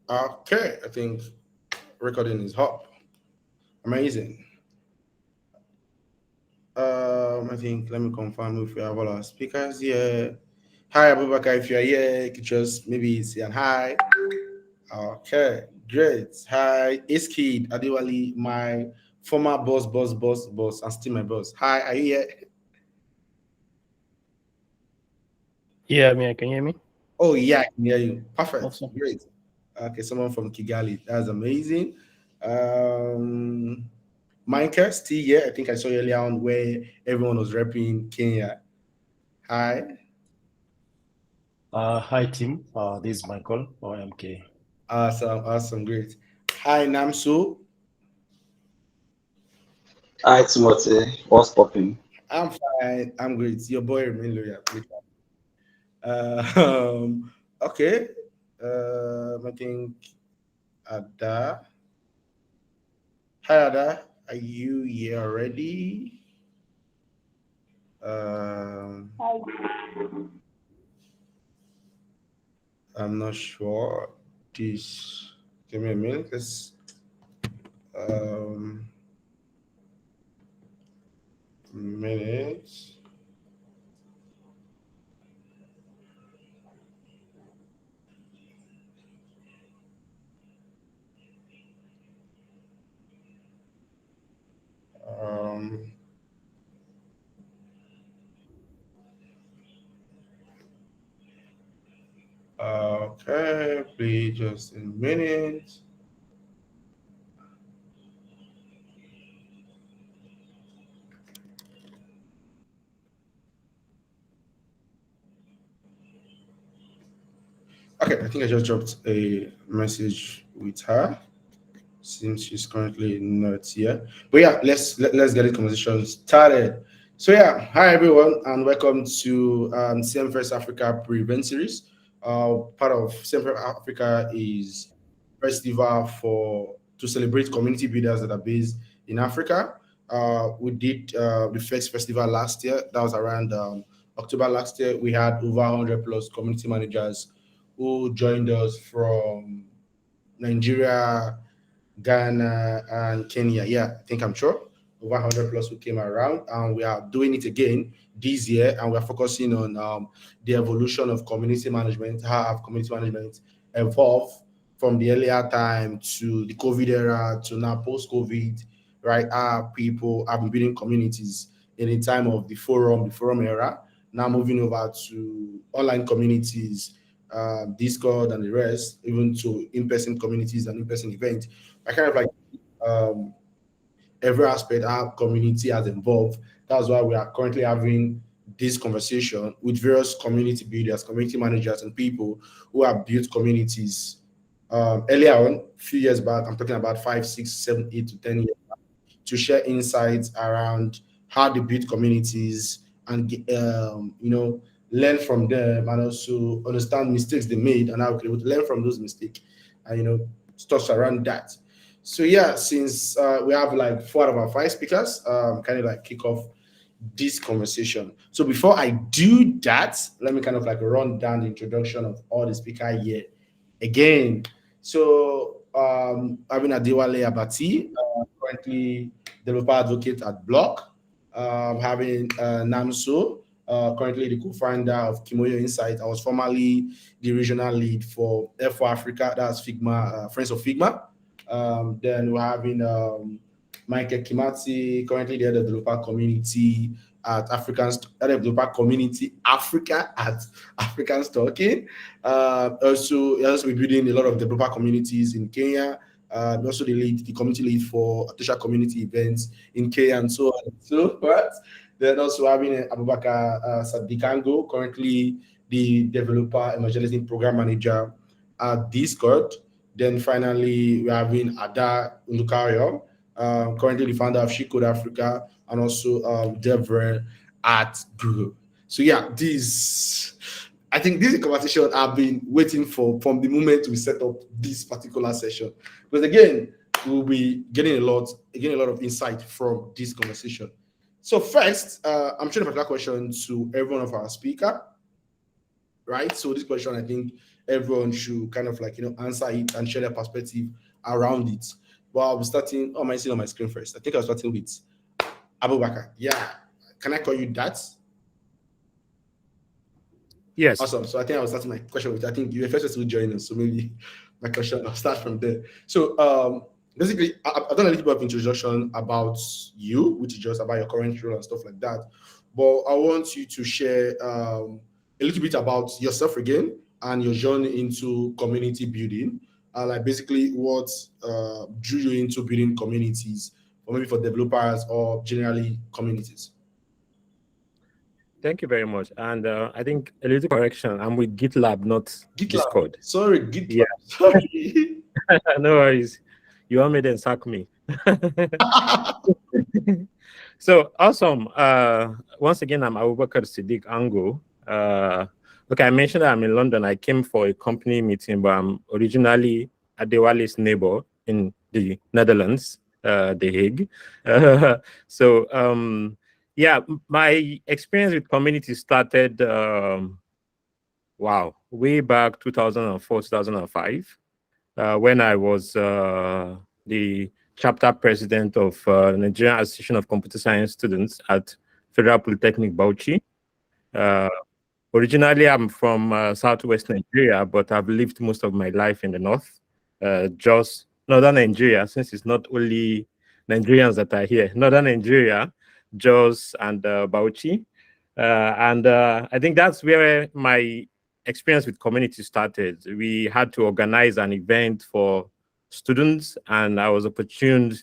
Okay, I think recording is up. Amazing. I think let me confirm if we have all our speakers here. Hi, Abubakar. If you're here, you could just maybe say an hi. Okay, great. Hi, Iskid Adiwali, my former boss, and still my boss. Hi, are you here? Yeah, I mean, can you hear me? Oh, yeah, I can hear you. Perfect. Awesome. Great. Okay, someone from Kigali. That's amazing. Um, Minecraft still here. I think I saw you earlier on where everyone was repping Kenya. Hi. Hi team, this is Michael or MK. Awesome. Awesome. Great. Hi, Namsu. Hi, Timothy. What's popping? I'm fine. I'm great. Your boy remain loyal. Okay. I think Ada. Hi, Ada. Are you here already? Um, I'm not sure. This. Give me a minute. Um, minutes. Um, okay, please just a minute. Okay, I think I just dropped a message with her since she's currently not here. But yeah, let's get the conversation started. So yeah, hi everyone, and welcome to CM First Africa pre-event series. Part of CM First Africa is festival for to celebrate community builders that are based in Africa. We did the first festival last year. That was around October last year. We had over 100 plus community managers who joined us from Nigeria, Ghana, and Kenya. Yeah, I think I'm sure over 100 plus who came around, and we are doing it again this year, and we're focusing on the evolution of community management. How have community management evolved from the earlier time to the COVID era to now post-COVID, right? How people have been building communities in the time of the forum era. Now moving over to online communities, Discord and the rest, even to in-person communities and in-person events. I kind of like um, every aspect our community has involved. That's why we are currently having this conversation with various community builders, community managers, and people who have built communities earlier on, a few years back. I'm talking about 5, 6, 7, 8 to 10 years to share insights around how they build communities and learn from them and also understand mistakes they made and how we can able to learn from those mistakes and stuff around that. So yeah, since we have like 4 out of our 5 speakers, kind of like kick off this conversation. So before I do that, let me kind of like run down the introduction of all the speaker here again. So having Adewale Abati, currently developer advocate at Block, having Namso, currently the co-founder of Kimoyo Insight. I was formerly the regional lead for F4 Africa, that's Figma, Friends of Figma. Then we're having Michael Kimati, currently the head of developer community at head of developer community Africa at African Talking. Also, he has been building a lot of developer communities in Kenya. Also the community lead for Atusha community events in Kenya and so on and so forth. Then also having Abubakar Sadikango, currently the developer evangelism program manager at Discord. Then finally, we're having Ada Lucario, currently the founder of She Code Africa, and also Devre at Google. So yeah, I think this is a conversation I've been waiting for from the moment we set up this particular session. Because again, we'll be getting a lot of insight from this conversation. So first, I'm trying to put that question to every one of our speaker, right? So this question, I think, everyone should kind of like, answer it and share their perspective around it. But I'll be starting, am I seeing on my screen first? I think I'll starting with Abubakar. Yeah. Can I call you that? Yes. Awesome. So I think I was starting my question with, I think you were first to join us. So maybe my question, I'll start from there. So basically, I've done a little bit of introduction about you, which is just about your current role and stuff like that. But I want you to share a little bit about yourself again and your journey into community building. Like basically what drew you into building communities, or maybe for developers or generally communities. Thank you very much. And I think a little correction. I'm with GitLab, not Discord. Sorry, GitLab. Yeah. Sorry. No worries. You want me then sack me. So awesome. Once again, I'm Abubakar Siddiq Ango. Look, I mentioned that I'm in London. I came for a company meeting, but I'm originally Adewale's neighbor in the Netherlands, The Hague. Yeah, my experience with community started, way back 2004, 2005, when I was the chapter president of the Nigerian Association of Computer Science Students at Federal Polytechnic Bauchi. Originally, I'm from Southwest Nigeria, but I've lived most of my life in the north, just northern Nigeria, since it's not only Nigerians that are here. Northern Nigeria, Jos and Bauchi. I think that's where my experience with community started. We had to organize an event for students, and I was opportuned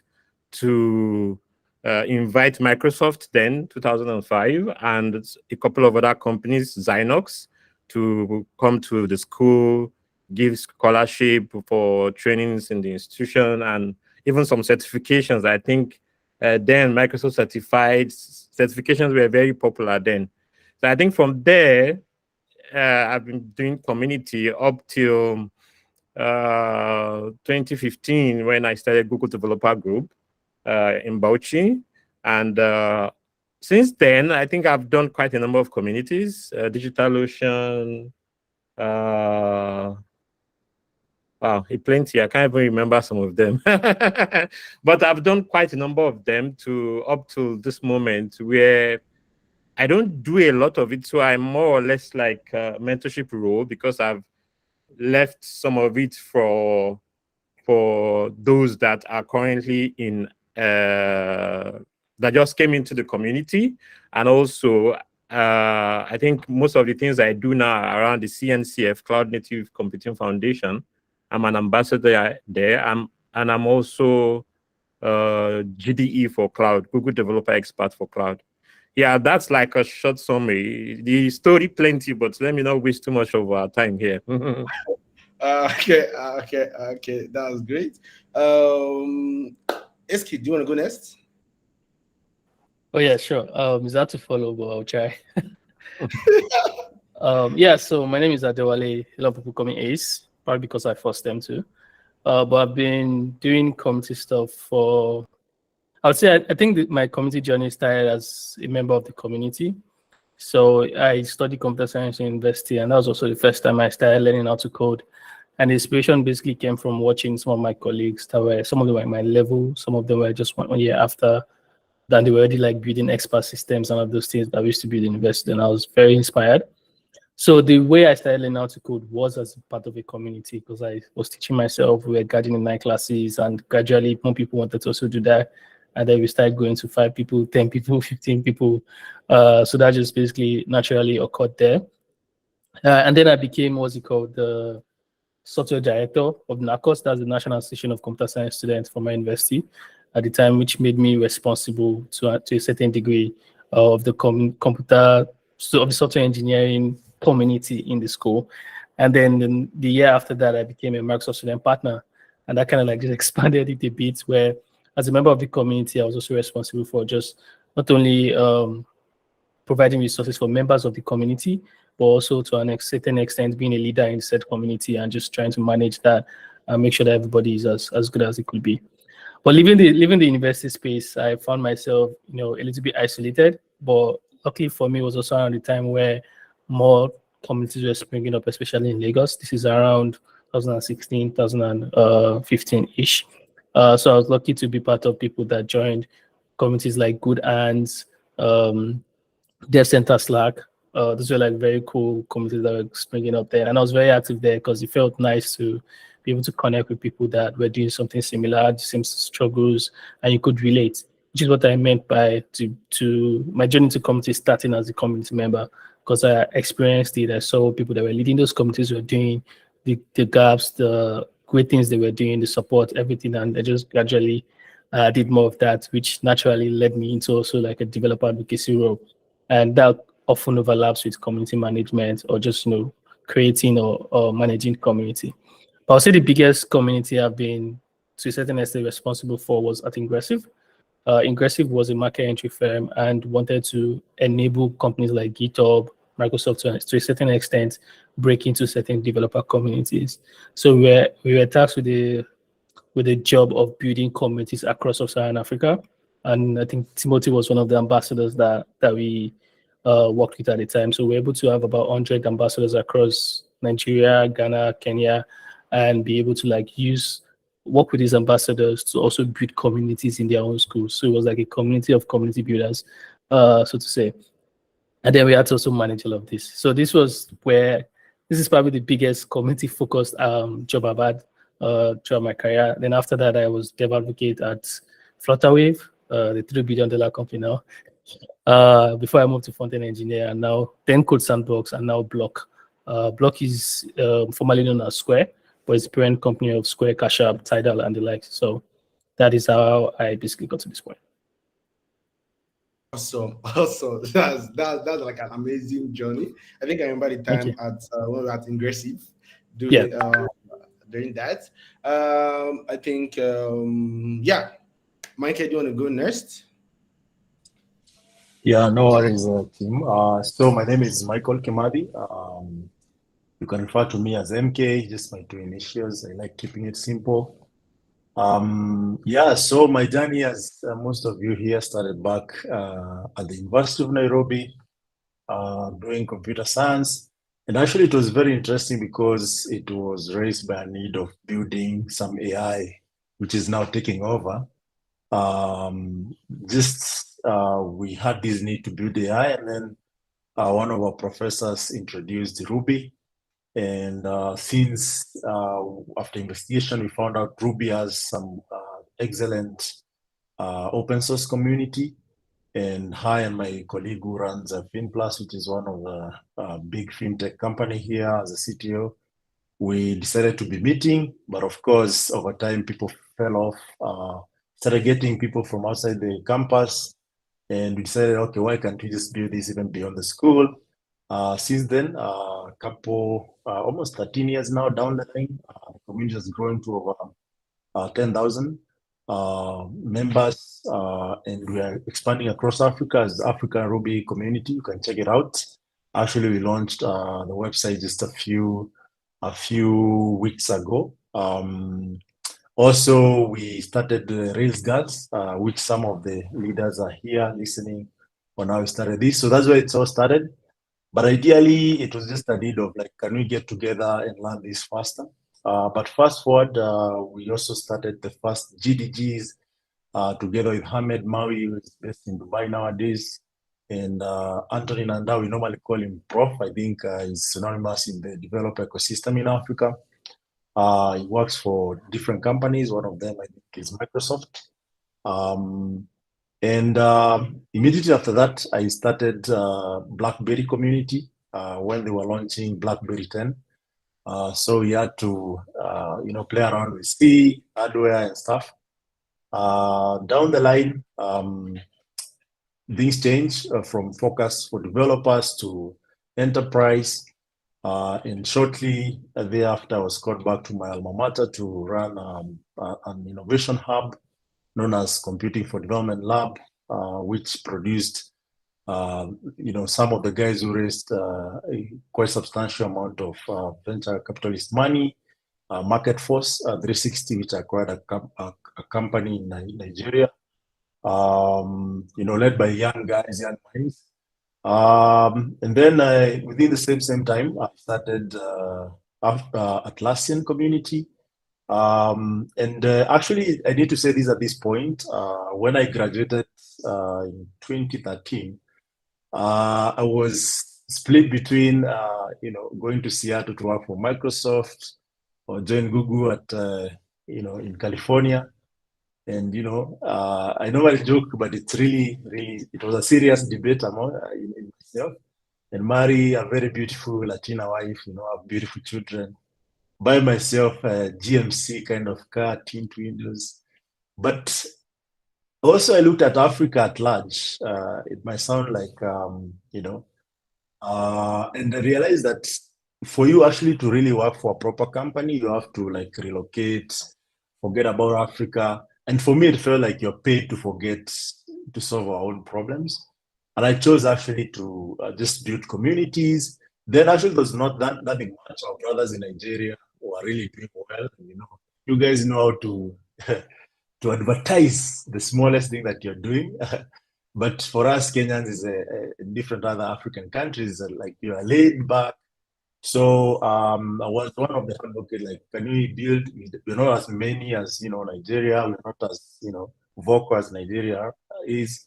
to invite Microsoft then, 2005, and a couple of other companies, Zynox, to come to the school, give scholarship for trainings in the institution, and even some certifications. I think then Microsoft certified certifications were very popular then. So I think from there, I've been doing community up till 2015 when I started Google Developer Group in Bauchi. And since then, I think I've done quite a number of communities, DigitalOcean, wow, plenty. I can't even remember some of them. But I've done quite a number of them up to this moment where I don't do a lot of it. So I'm more or less like a mentorship role because I've left some of it for those that are currently in, that just came into the community. And also, I think most of the things I do now are around the CNCF, Cloud Native Computing Foundation. I'm an ambassador there, and I'm also GDE for Cloud, Google Developer Expert for Cloud. Yeah, that's like a short summary. The story plenty, but let me not waste too much of our time here. Okay, that was great. Eski, do you want to go next? Oh yeah, sure. Is that to follow? But I'll try. Yeah. So my name is Adewale. A lot of people call me Ace, probably because I forced them to. But I've been doing community stuff for. I would say I think that my community journey started as a member of the community. So I studied computer science in university, and that was also the first time I started learning how to code. And the inspiration basically came from watching some of my colleagues that were, some of them were at my level, some of them were just one year after. Then they were already like building expert systems and all those things that we used to build in university, and I was very inspired. So the way I started learning how to code was as part of a community, because I was teaching myself, we were gardening night classes, and gradually more people wanted to also do that. And then we started going to 5 people, 10 people, 15 people. So that just basically naturally occurred there. And then I became, the software director of NACOS, that's the National Association of Computer Science Students for my university at the time, which made me responsible to a certain degree of the of the software engineering community in the school. And then the year after that, I became a Microsoft student partner. And that kind of like just expanded it a bit, where as a member of the community, I was also responsible for just not only providing resources for members of the community, but also to a certain extent being a leader in said community and just trying to manage that and make sure that everybody is as good as it could be. But leaving the university space, I found myself, a little bit isolated. But luckily for me, it was also around the time where more communities were springing up, especially in Lagos. This is around 2016, 2015-ish. So I was lucky to be part of people that joined communities like Good Hands, Dev Center Slack. Those were like very cool communities that were springing up there. And I was very active there because it felt nice to be able to connect with people that were doing something similar, the same struggles, and you could relate, which is what I meant by to my journey to community starting as a community member, because I experienced it. I saw people that were leading those communities were doing the gaps, the great things they were doing, the support, everything, and I just gradually did more of that, which naturally led me into also like a developer advocacy role, and that often overlaps with community management or just creating or managing community. But I'll say the biggest community I've been to a certain extent responsible for was at Ingressive. Ingressive was a market entry firm and wanted to enable companies like GitHub, Microsoft to a certain extent break into certain developer communities. So we were tasked with the job of building communities across Sub-Saharan Africa, and I think Timothy was one of the ambassadors that we worked with at the time. So we were able to have about 100 ambassadors across Nigeria, Ghana, Kenya, and be able to work with these ambassadors to also build communities in their own schools. So it was like a community of community builders, so to say. And then we had to also manage all of this. So this is probably the biggest community-focused job I've had throughout my career. Then after that, I was dev advocate at Flutterwave, the $3 billion company now. Before I moved to front-end engineer, and now then Code Sandbox, and now Block. Block is formerly known as Square, but it's the parent company of Square, Cash App, Tidal, and the like. So that is how I basically got to this point. Awesome. That's like an amazing journey. I think I remember the time when we were at Ingressive doing that. I think Mike, do you want to go next? Yeah, no worries, Tim. So my name is Michael Kimadi. You can refer to me as MK, just my two initials. I like keeping it simple. So my journey, as most of you here, started back at the University of Nairobi, doing computer science. And actually, it was very interesting because it was raised by a need of building some AI, which is now taking over. We had this need to build AI, and then one of our professors introduced Ruby. And since after investigation, we found out Ruby has some excellent open source community. And I and my colleague who runs FinPlus, which is one of the big fintech company here as a CTO, we decided to be meeting. But of course, over time, people fell off, started getting people from outside the campus. And we decided, okay, why can't we just build this even beyond the school? Since then, almost 13 years now down the line, the community has grown to over 10,000 members, and we are expanding across Africa as the African Ruby community. You can check it out. Actually, we launched the website just a few weeks ago. Also, we started the Rails Guards, which some of the leaders are here listening on how we started this. So that's where it's all started. But ideally, it was just a need of can we get together and learn this faster? But fast forward, we also started the first GDGs together with Hamed Maui, who is based in Dubai nowadays, and Anthony Nanda, we normally call him Prof. I think he's synonymous in the developer ecosystem in Africa. He works for different companies. One of them, I think, is Microsoft. Immediately after that, I started BlackBerry community when they were launching BlackBerry 10. So we had to, play around with C, hardware and stuff. Down the line, things changed from focus for developers to enterprise. And shortly thereafter, I was called back to my alma mater to run an innovation hub known as Computing for Development Lab, which produced, some of the guys who raised a quite substantial amount of venture capitalist money, Market Force 360, which acquired a company in Nigeria, led by young guys, young minds. And then within the same time, I started Atlassian community. And actually, I need to say this at this point. When I graduated in 2013, I was split between, going to Seattle to work for Microsoft or join Google at, in California. And, I normally joke, but it's really, really, it was a serious debate among in myself. And marry a very beautiful Latina wife, have beautiful children. Buy myself a GMC kind of car, tint windows. But also, I looked at Africa at large. It might sound like, and I realized that for you actually to really work for a proper company, you have to like relocate, forget about Africa. And for me, it felt like you're paid to forget to solve our own problems. And I chose actually to just build communities. Then actually, there's not that much. Our brothers in Nigeria who are really doing well. You guys know how to to advertise the smallest thing that you're doing. But for us Kenyans, is in different other African countries, like you are laid back. So I was one of the advocates, like, can we build? We're not as many as Nigeria. We're not as vocal as Nigeria is.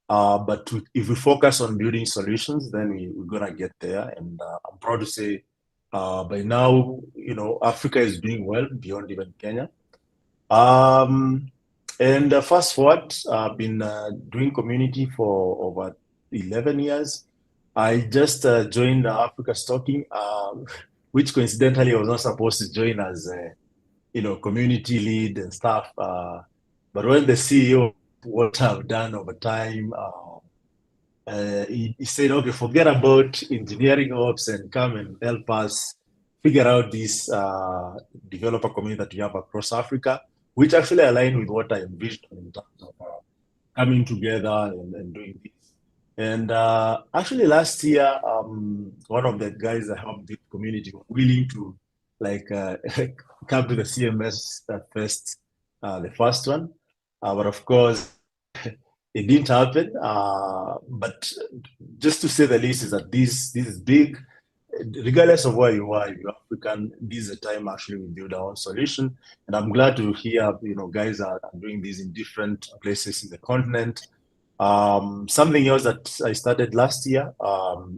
But if we focus on building solutions, then we're gonna get there. And I'm proud to say, by now, Africa is doing well beyond even Kenya. And fast forward, I've been doing community for over 11 years. I just joined Africa Stocking, which coincidentally I was not supposed to join as community lead and stuff. But when the CEO, what I've done over time, he said, okay, forget about engineering ops and come and help us figure out this developer community that we have across Africa, which actually align with what I envisioned in terms of coming together and doing this. And actually last year, one of the guys that helped the community was willing to come to the CMS first, the first one. But of course, it didn't happen. But just to say the least is that this is big. Regardless of where you are, if you're African, this is the time actually we build our own solution. And I'm glad to hear, guys are doing this in different places in the continent. Something else that I started last year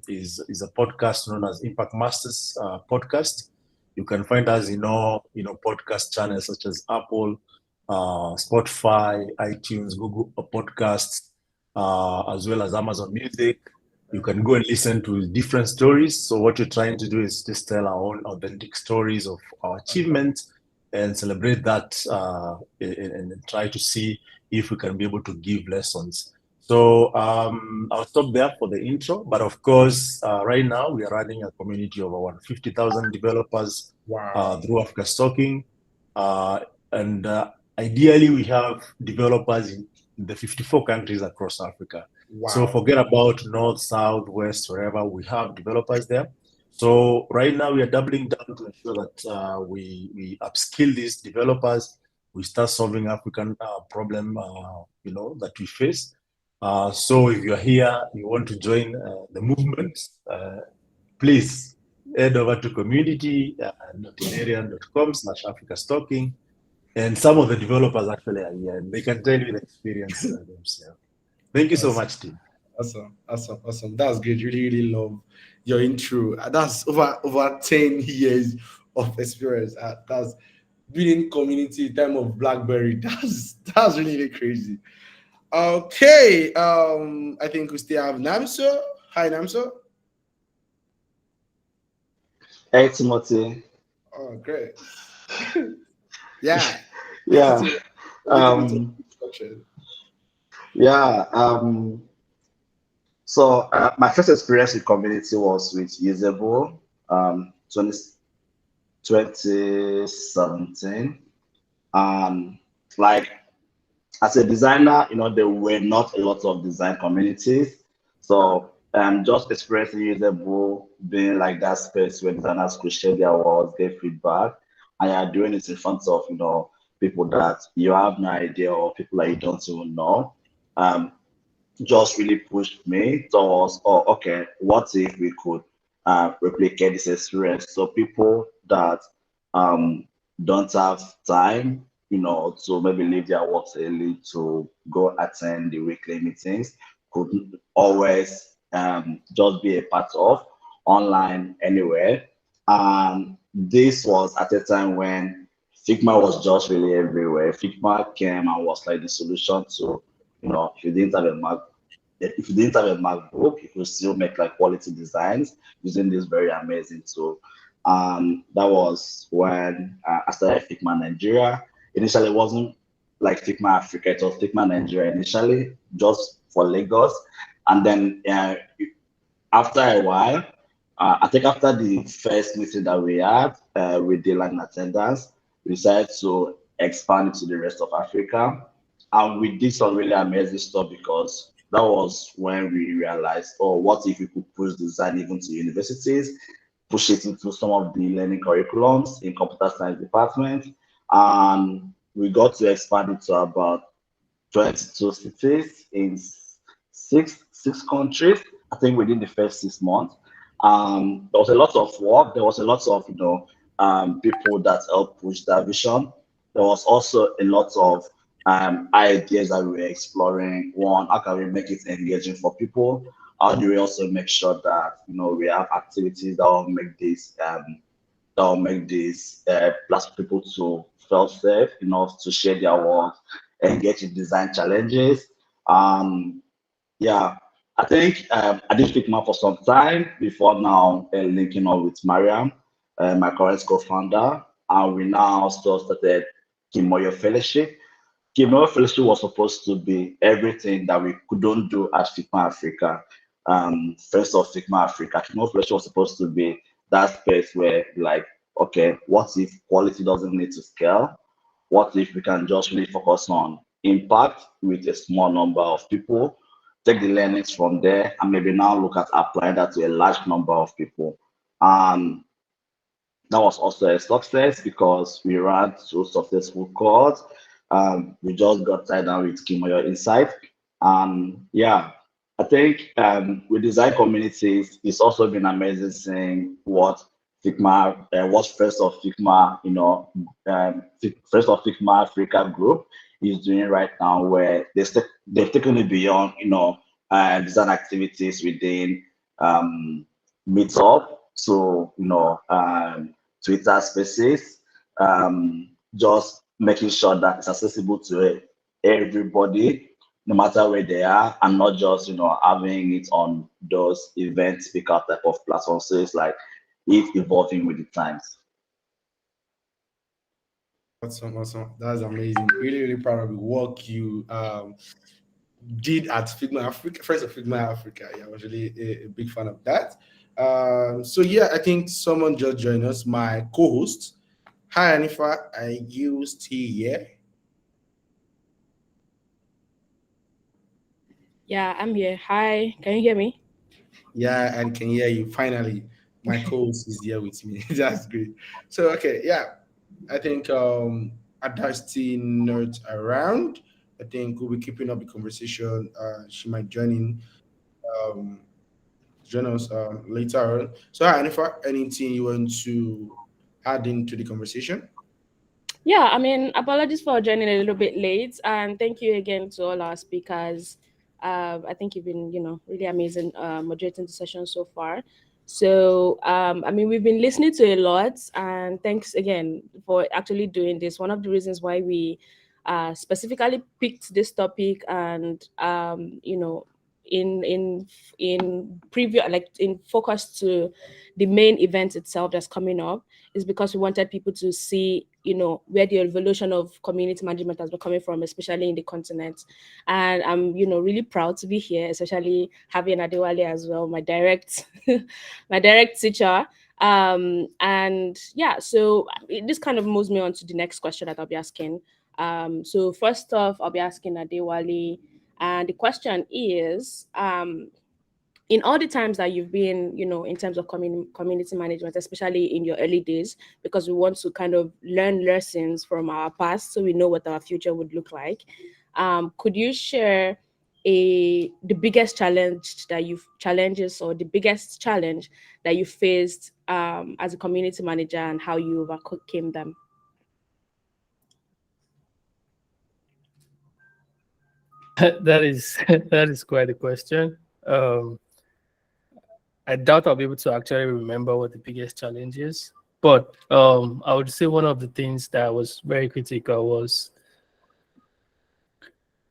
is a podcast known as Impact Masters podcast. You can find us in all podcast channels such as Apple, Spotify, iTunes, Google Podcasts, as well as Amazon Music. You can go and listen to different stories. So what we're trying to do is just tell our own authentic stories of our achievements and celebrate that and try to see if we can be able to give lessons. So I'll stop there for the intro. But of course, right now we are running a community of over 50,000 developers through Africa Stocking. And ideally, we have developers in the 54 countries across Africa. Wow. So forget about north, south, west, wherever, we have developers there. So right now we are doubling down to ensure that we upskill these developers. We start solving African problem, that we face. So if you're here, you want to join the movement, please head over to community.com/Africa Stocking. And some of the developers actually are here, and they can tell you the experience themselves. Thank you so much, team. Awesome. That's great. Really love your intro. That's over 10 years of experience. That's building community time of BlackBerry. That's really crazy. Okay. I think we still have Namso. Hi, Namso. Hey, Timothy. Oh, great. Yeah. Yeah. So my first experience with community was with Usable, 2017. Like as a designer, there were not a lot of design communities. So just experiencing Usable, being like that space where designers could share their work, get feedback, and you're doing it in front of people that you have no idea or people that you don't even know. just really pushed me towards, oh, okay, what if we could replicate this experience? So people that um, don't have time, to maybe leave their work early to go attend the weekly meetings could always just be a part of online anywhere. And this was at a time when Figma was just really everywhere. Figma came and was like the solution to, if you didn't have a Mac, if you didn't have a MacBook, you could still make like quality designs using this very amazing tool. That was when I started Figma Nigeria. Initially, it wasn't like Figma Africa, it was Figma Nigeria initially, just for Lagos. And then after a while, I think after the first meeting that we had with the line attendants, we decided to expand it to the rest of Africa. And we did some really amazing stuff because that was when we realized, oh, what if we could push design even to universities, push it into some of the learning curriculums in computer science department. And we got to expand it to about 22 cities in six countries, I think within the first 6 months. There was a lot of work. There was a lot of people that helped push that vision. There was also a lot of ideas that we were exploring. One, how can we make it engaging for people? How do we also make sure that we have activities that will make this plus people to feel safe enough to share their work, engage in design challenges. Yeah, I think I did Figma for some time before now linking up with Mariam, my current co-founder, and we now still started Kimoyo Fellowship. Kimoyo Fellowship was supposed to be everything that we couldn't do at Figma Africa. First of Figma Africa, Kimoyo Fellowship was supposed to be that space where, like, okay, what if quality doesn't need to scale? What if we can just really focus on impact with a small number of people, take the learnings from there, and maybe now look at applying that to a large number of people? That was also a success because we ran 2 successful calls. We just got tied down with Kimoyo Insight. Yeah, I think with design communities, it's also been amazing seeing what Figma, what First of Figma, First of Figma Africa group is doing right now, where they've taken it beyond, design activities within Meetup, so Twitter Spaces, just making sure that it's accessible to everybody, no matter where they are, and not just having it on those event speaker type of platforms. So it's like it evolving with the times. Awesome. That's amazing. Really, really proud of the work you did at Figma Africa, Friends of Figma Africa. Yeah, I was really a big fan of that. So yeah, I think someone just joined us, my co-host. Hi, Anifa. Are you still here? Yeah, I'm here. Hi, can you hear me? Yeah, and can hear you. Finally, my co-host is here with me. That's great. So okay, yeah, I think Ada's still not around. I think we'll be keeping up the conversation. She might um, join us later on. So, hi, Anifa, anything you want to add into the conversation? Yeah, I mean, apologies for joining a little bit late, and thank you again to all our speakers. I think you've been, really amazing moderating the session so far. So, I mean, we've been listening to a lot, and thanks again for actually doing this. One of the reasons why we specifically picked this topic, and in preview, like in focus to the main event itself that's coming up, is because we wanted people to see, where the evolution of community management has been coming from, especially in the continent. And I'm, really proud to be here, especially having Adewale as well, my direct, my direct teacher. And yeah, so this kind of moves me on to the next question that I'll be asking. So first off, I'll be asking Adewale, and the question is, in all the times that you've been, in terms of community management, especially in your early days, because we want to kind of learn lessons from our past so we know what our future would look like. Could you share the biggest challenge that you've challenges or the biggest challenge that you faced as a community manager and how you overcame them? That is that is quite a question. I doubt I'll be able to actually remember what the biggest challenge is, but I would say one of the things that was very critical was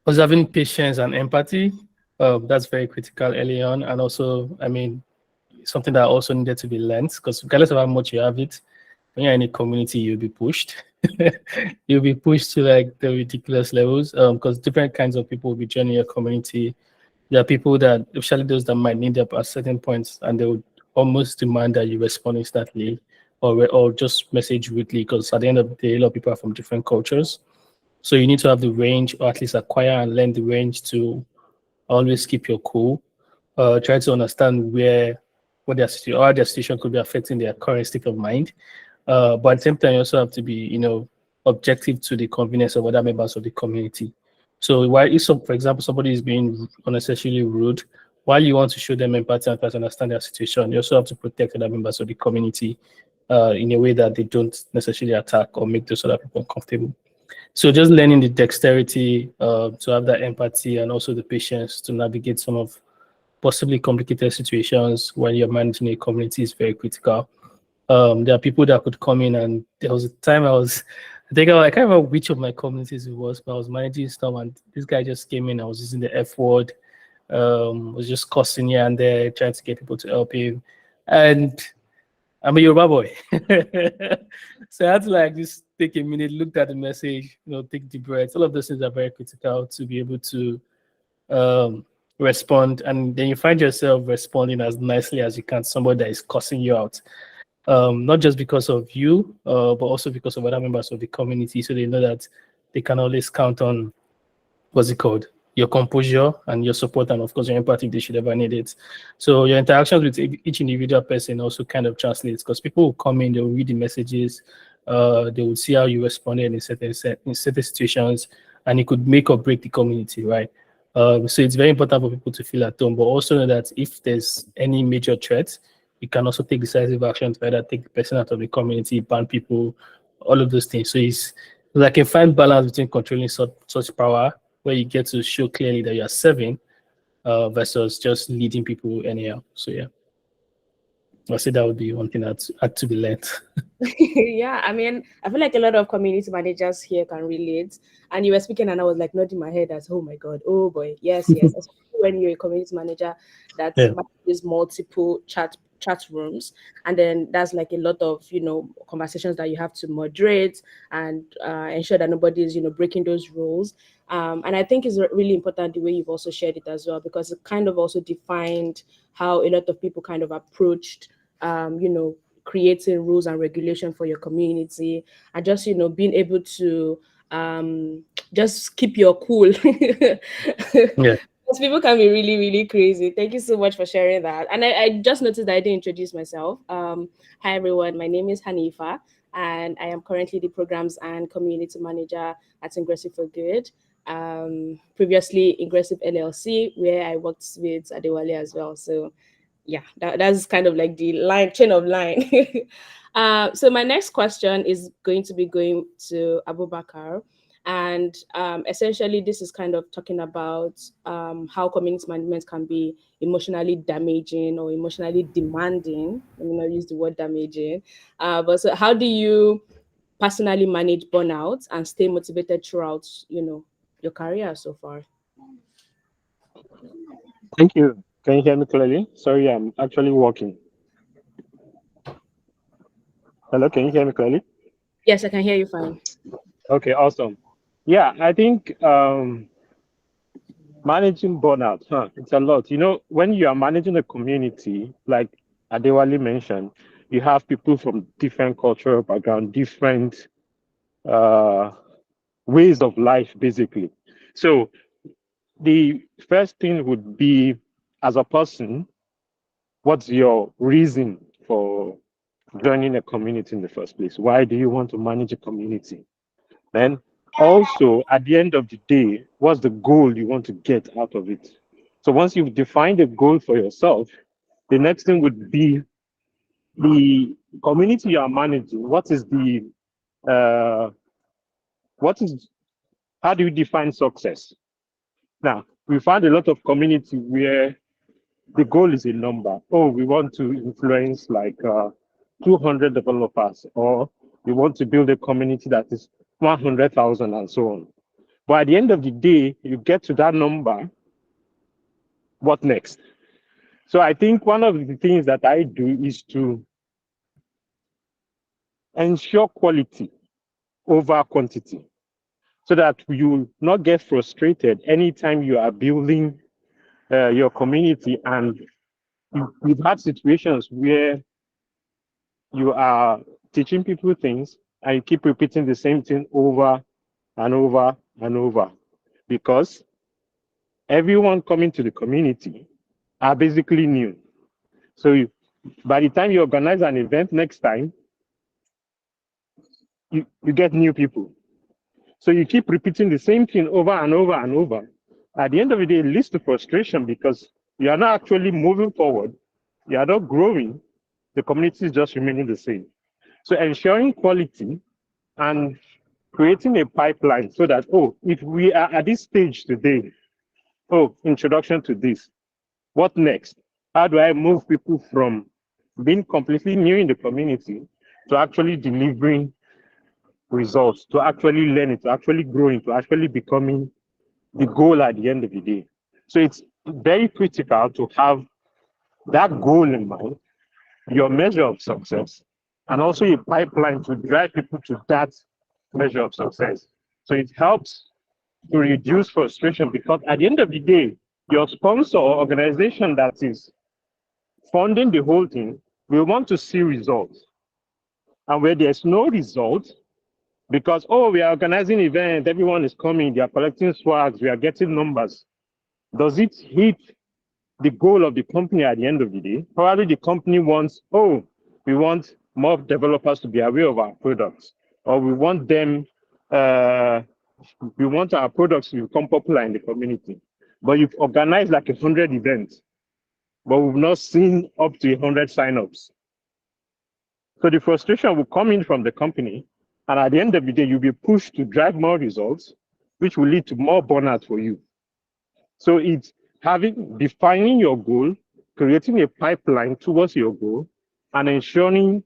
having patience and empathy. That's very critical early on, and also, I mean, something that also needed to be learned because regardless of how much you have it, when you're in a community, you'll be pushed. You'll be pushed to like the ridiculous levels because different kinds of people will be joining your community. There are people that, especially those that might need help at certain points, and they would almost demand that you respond instantly or just message weekly because at the end of the day, a lot of people are from different cultures. So you need to have the range or at least acquire and learn the range to always keep your cool. Try to understand what their situation or how their situation could be affecting their current state of mind. But at the same time, you also have to be, objective to the convenience of other members of the community. So while if for example, somebody is being unnecessarily rude, while you want to show them empathy and try to understand their situation, you also have to protect other members of the community in a way that they don't necessarily attack or make those other people uncomfortable. So just learning the dexterity to have that empathy and also the patience to navigate some of possibly complicated situations when you're managing a community is very critical. There are people that could come in, and there was a time I can't remember which of my communities it was, but I was managing stuff, and this guy just came in. I was using the F word, was just cussing here and there, trying to get people to help him, and I'm a Yoruba boy, so I had to like just take a minute, look at the message, take deep breaths. All of those things are very critical to be able to respond, and then you find yourself responding as nicely as you can to somebody that is cussing you out. Not just because of you, but also because of other members of the community, so they know that they can always count on your composure and your support, and of course your empathy if they should ever need it. So your interactions with each individual person also kind of translates because people will come in, they'll read the messages, they will see how you responded in certain situations, and it could make or break the community, right? So it's very important for people to feel at home, but also know that if there's any major threat, you can also take decisive action to either take the person out of the community, ban people, all of those things. So it's like a fine balance between controlling such power, where you get to show clearly that you are serving, versus just leading people anyhow. So yeah, I say that would be one thing that had to be learned. Yeah, I mean, I feel like a lot of community managers here can relate. And you were speaking, and I was like nodding my head as, oh my God, oh boy, yes, yes. Especially when you're a community manager that Yeah. manages multiple chat rooms, and then that's like a lot of conversations that you have to moderate and ensure that nobody is breaking those rules. And I think it's really important the way you've also shared it as well, because it kind of also defined how a lot of people kind of approached creating rules and regulation for your community, and just being able to just keep your cool. Yeah. Because people can be really, really crazy. Thank you so much for sharing that. And I just noticed that I didn't introduce myself. Hi everyone, my name is Hanifa, and I am currently the programs and community manager at Ingressive for Good. Previously Ingressive LLC, where I worked with Adewale as well. So yeah, that's kind of like the chain of line. So my next question is going to be going to Abubakar, and essentially this is kind of talking about how community management can be emotionally damaging or emotionally demanding. Let me not use the word damaging, but so how do you personally manage burnout and stay motivated throughout your career so far? Thank you. Can you hear me clearly? Sorry, I'm actually walking. Hello, can you hear me clearly? Yes, I can hear you fine. Okay, awesome. Yeah, I think managing burnout, it's a lot. When you are managing a community, like Adewale mentioned, you have people from different cultural background, different ways of life, basically. So the first thing would be, as a person, what's your reason for joining a community in the first place? Why do you want to manage a community? Then Also, at the end of the day, what's the goal you want to get out of it? So once you've defined a goal for yourself, the next thing would be the community you are managing. Uh, what is, how do you define success? Now, we found a lot of community where the goal is a number. Oh, we want to influence like 200 developers, or we want to build a community that is 100,000 and so on. But at the end of the day, you get to that number, what next? So I think one of the things that I do is to ensure quality over quantity, so that you will not get frustrated anytime you are building your community. And we've had situations where you are teaching people things and you keep repeating the same thing over and over and over, because everyone coming to the community are basically new. So by the time you organize an event next time, you get new people. So you keep repeating the same thing over and over and over. At the end of the day, it leads to frustration because you are not actually moving forward. You are not growing. The community is just remaining the same. So ensuring quality and creating a pipeline so that, oh, if we are at this stage today, oh, introduction to this, what next? How do I move people from being completely new in the community to actually delivering results, to actually learning, to actually growing, to actually becoming the goal at the end of the day? So it's very critical to have that goal in mind, your measure of success, and also a pipeline to drive people to that measure of success. So it helps to reduce frustration, because at the end of the day, your sponsor or organization that is funding the whole thing will want to see results. And where there's no result, because, oh, we are organizing events, everyone is coming, they are collecting swags, we are getting numbers. Does it hit the goal of the company at the end of the day? Probably the company wants, oh, we want more developers to be aware of our products, or we want them, we want our products to become popular in the community. But you've organized like 100 events, but we've not seen up to 100 signups. So the frustration will come in from the company, and at the end of the day, you'll be pushed to drive more results, which will lead to more burnout for you. So it's defining your goal, creating a pipeline towards your goal, and ensuring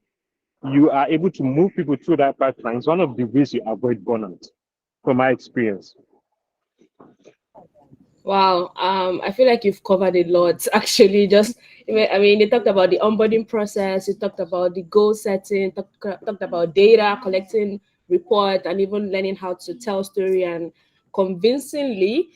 you are able to move people through that pipeline is one of the ways you avoid burnout, from my experience. Wow, I feel like you've covered a lot. Actually, I mean, you talked about the onboarding process, you talked about the goal setting, talked about data collecting, report, and even learning how to tell story and convincingly,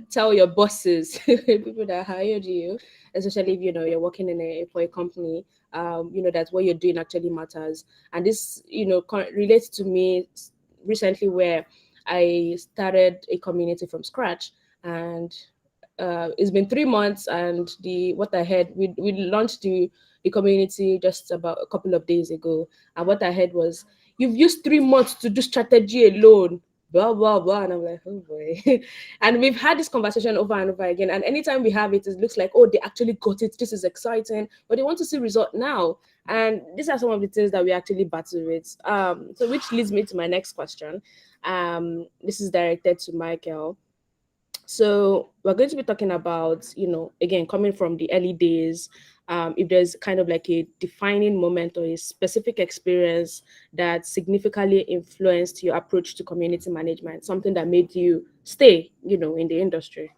tell your bosses, people that hired you, especially if you're working for a company, that what you're doing actually matters. And this, relates to me recently, where I started a community from scratch. And it's been 3 months, and what I heard, we launched the community just about a couple of days ago, and what I heard was, you've used 3 months to do strategy alone, blah blah blah. And I'm like, oh boy. And we've had this conversation over and over again, and anytime we have it, it looks like, oh, they actually got it, this is exciting, but they want to see result now. And these are some of the things that we actually battle with. So which leads me to my next question. This is directed to Michael. So we're going to be talking about, again, coming from the early days, if there's kind of like a defining moment or a specific experience that significantly influenced your approach to community management, something that made you stay, in the industry.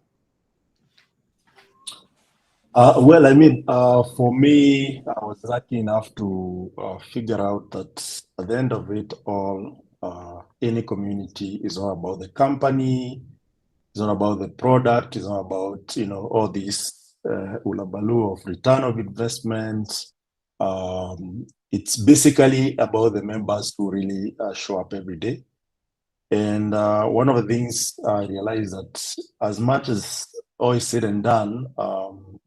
Well, I mean, for me, I was lucky enough to figure out that at the end of it all, any community is not about the company, it's not about the product, it's not about, all these ulabalu of return of investments. It's basically about the members who really show up every day. And one of the things I realized that as much as all is said and done,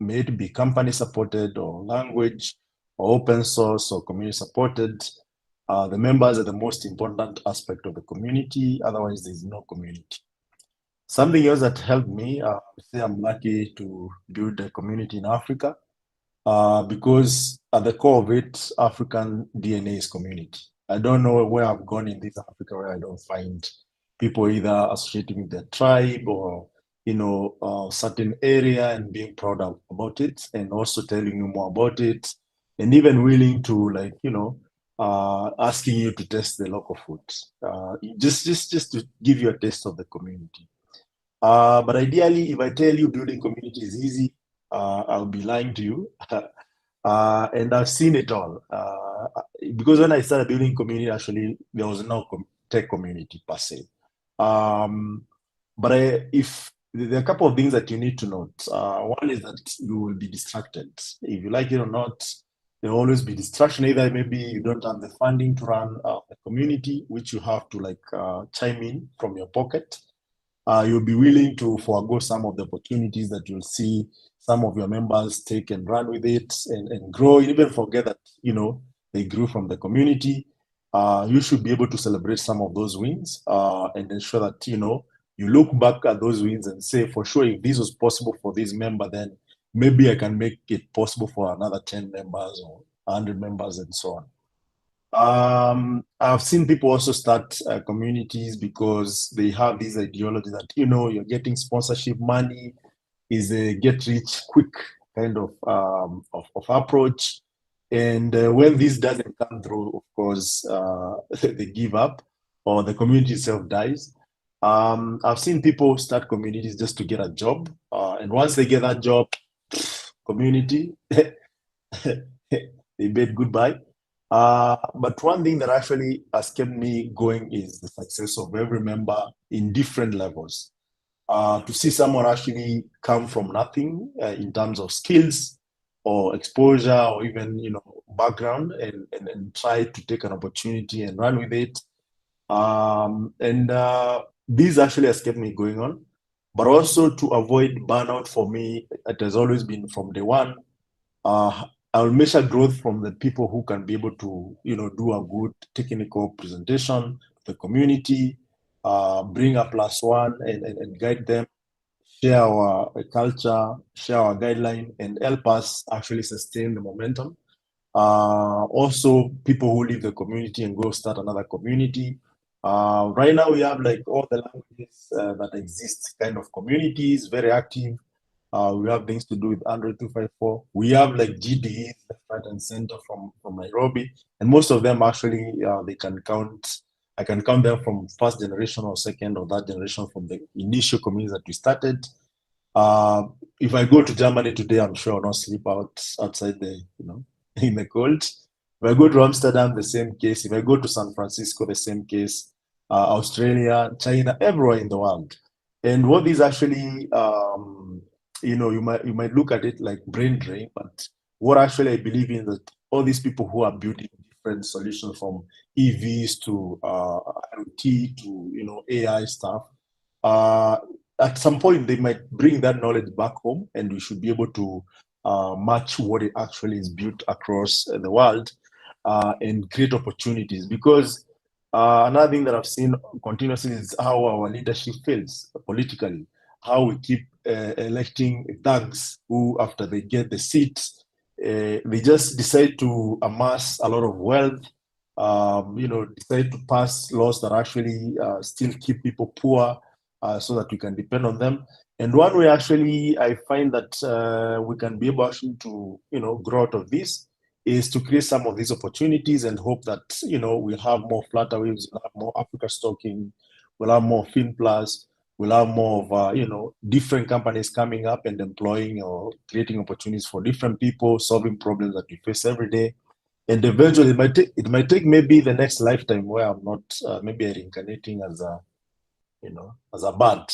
may it be company supported or language or open source or community supported, The members are the most important aspect of the community. Otherwise, there's no community. Something else that helped me, say I'm lucky to build a community in Africa, because at the core of it, African DNA is community. I don't know where I've gone in this Africa where I don't find people either associating with their tribe or certain area and being proud about it, and also telling you more about it, and even willing to asking you to test the local food, just to give you a taste of the community. But ideally, if I tell you building community is easy, I'll be lying to you. And I've seen it all. Because when I started building community, actually, there was no tech community per se. But if there are a couple of things that you need to note. One is that you will be distracted. If you like it or not, there will always be distraction. Either maybe you don't have the funding to run a community, which you have to chime in from your pocket. You'll be willing to forego some of the opportunities that you'll see some of your members take and run with it and grow. You even forget that, they grew from the community. You should be able to celebrate some of those wins and ensure that, you look back at those wins and say, for sure, if this was possible for this member, then maybe I can make it possible for another 10 members or 100 members and so on. I've seen people also start communities because they have this ideology that, you're getting sponsorship money is a get rich quick kind of approach. And when this doesn't come through, of course, they give up or the community itself dies. I've seen people start communities just to get a job. And once they get that job, community, they bid goodbye. But one thing that actually has kept me going is the success of every member in different levels. To see someone actually come from nothing in terms of skills or exposure or even background and try to take an opportunity and run with it. This actually has kept me going on. But also to avoid burnout for me, it has always been from day one. I'll measure growth from the people who can be able to, do a good technical presentation to the community, bring a +1 and guide them, share our culture, share our guideline, and help us actually sustain the momentum. Also, people who leave the community and go start another community. Right now, we have all the languages that exist, kind of communities, very active. We have things to do with Android 254. We have GDE, right and center from Nairobi, and most of them actually they can count. I can count them from first generation or second or third generation from the initial communities that we started. If I go to Germany today, I'm sure I'll not sleep outside the in the cold. If I go to Amsterdam, the same case. If I go to San Francisco, the same case. Australia, China, everywhere in the world. And what is actually you might look at it like brain drain, but what actually I believe in that all these people who are building different solutions from EVs to IoT to AI stuff, at some point they might bring that knowledge back home, and we should be able to match what it actually is built across the world and create opportunities. Because another thing that I've seen continuously is how our leadership fails politically. How we keep electing thugs who, after they get the seats, they just decide to amass a lot of wealth, decide to pass laws that actually still keep people poor so that we can depend on them. And one way actually I find that we can be able actually to, grow out of this is to create some of these opportunities and hope that, we'll have more Flutterwaves, we'll have more Africa Stocking, we'll have more FinPlus, we'll have more of, different companies coming up and employing or creating opportunities for different people, solving problems that we face every day. And eventually it might take maybe the next lifetime where I'm not maybe reincarnating as a, as a bird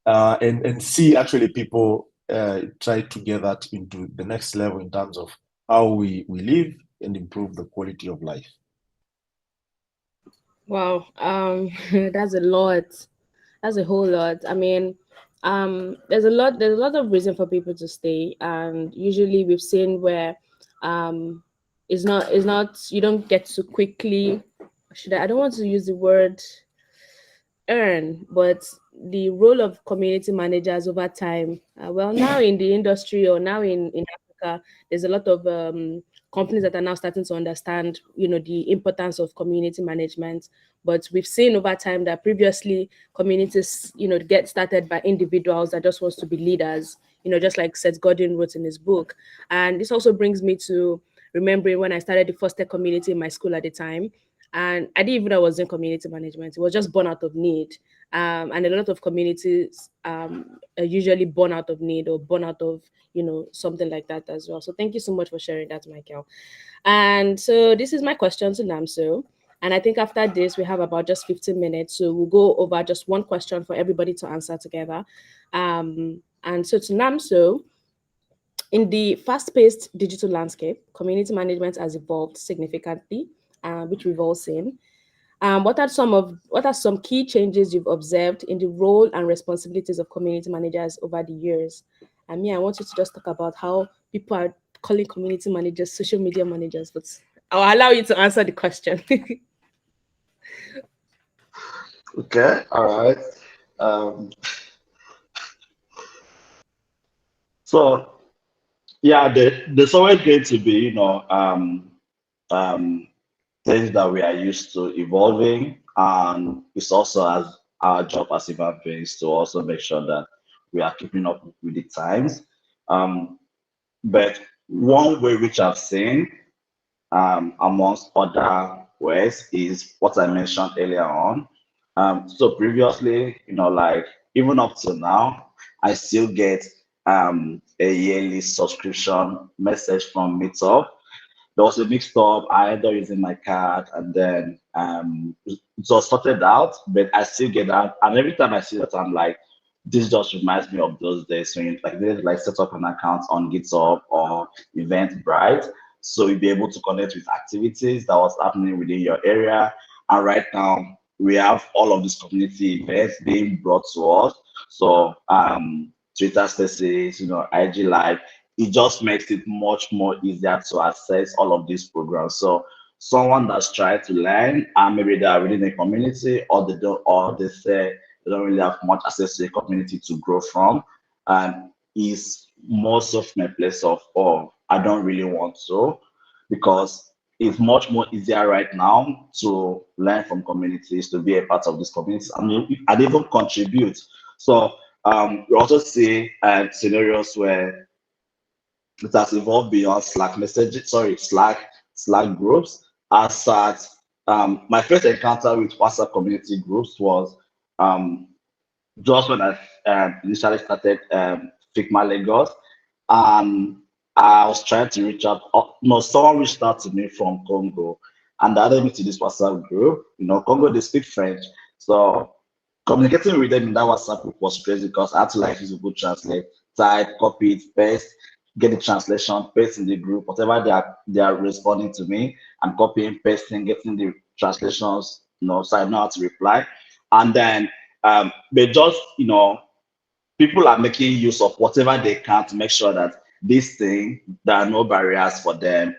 and see actually people try to get that into the next level in terms of how we live and improve the quality of life. Wow, that's a lot. That's a whole lot. I mean, there's a lot of reason for people to stay, and usually we've seen where you don't get to quickly, I don't want to use the word earn, but the role of community managers over time, well, now in the industry, or now in Africa, there's a lot of companies that are now starting to understand, the importance of community management. But we've seen over time that previously communities, get started by individuals that just wants to be leaders, just like Seth Godin wrote in his book. And this also brings me to remembering when I started the Foster community in my school at the time. And I didn't even know I was in community management. It was just born out of need. And a lot of communities are usually born out of need, or born out of, something like that as well. So thank you so much for sharing that, Michael. And so this is my question to Namso. And I think after this, we have about just 15 minutes. So we'll go over just one question for everybody to answer together. And so to Namso, in the fast-paced digital landscape, community management has evolved significantly, which we've all seen. What are some key changes you've observed in the role and responsibilities of community managers over the years? I want you to just talk about how people are calling community managers social media managers, but I'll allow you to answer the question. Okay, all right. So yeah, there's always going to be, things that we are used to evolving, and it's also as our job as human beings to also make sure that we are keeping up with the times. But one way which I've seen, amongst other ways, is what I mentioned earlier on. So previously, like even up to now, I still get a yearly subscription message from Meetup. There was a mixed up. I ended up using my card, and then it was sorted out, but I still get that. And every time I see that, I'm like, this just reminds me of those days when like set up an account on GitHub or Eventbrite, so you'll be able to connect with activities that was happening within your area. And right now, we have all of these community events being brought to us. So Twitter Spaces, IG Live, it just makes it much more easier to access all of these programs. So someone that's trying to learn, and maybe they are within a community, or they don't, or they say they don't really have much access to a community to grow from, and is most of my place of, oh, I don't really want to, because it's much more easier right now to learn from communities, to be a part of this community, and even contribute. So we also see scenarios where it has evolved beyond Slack messages, Slack groups. As such, my first encounter with WhatsApp community groups was just when I initially started Figma Lagos, and I was trying to reach out. Someone reached out to me from Congo, and added me to this WhatsApp group. Congo, they speak French, so communicating with them in that WhatsApp group was crazy, because I had to use Google Translate, type, copy it, paste, get the translation, paste in the group, whatever they are responding to me, and copying, pasting, getting the translations, so I know how to reply. And then they just, people are making use of whatever they can to make sure that this thing, there are no barriers for them.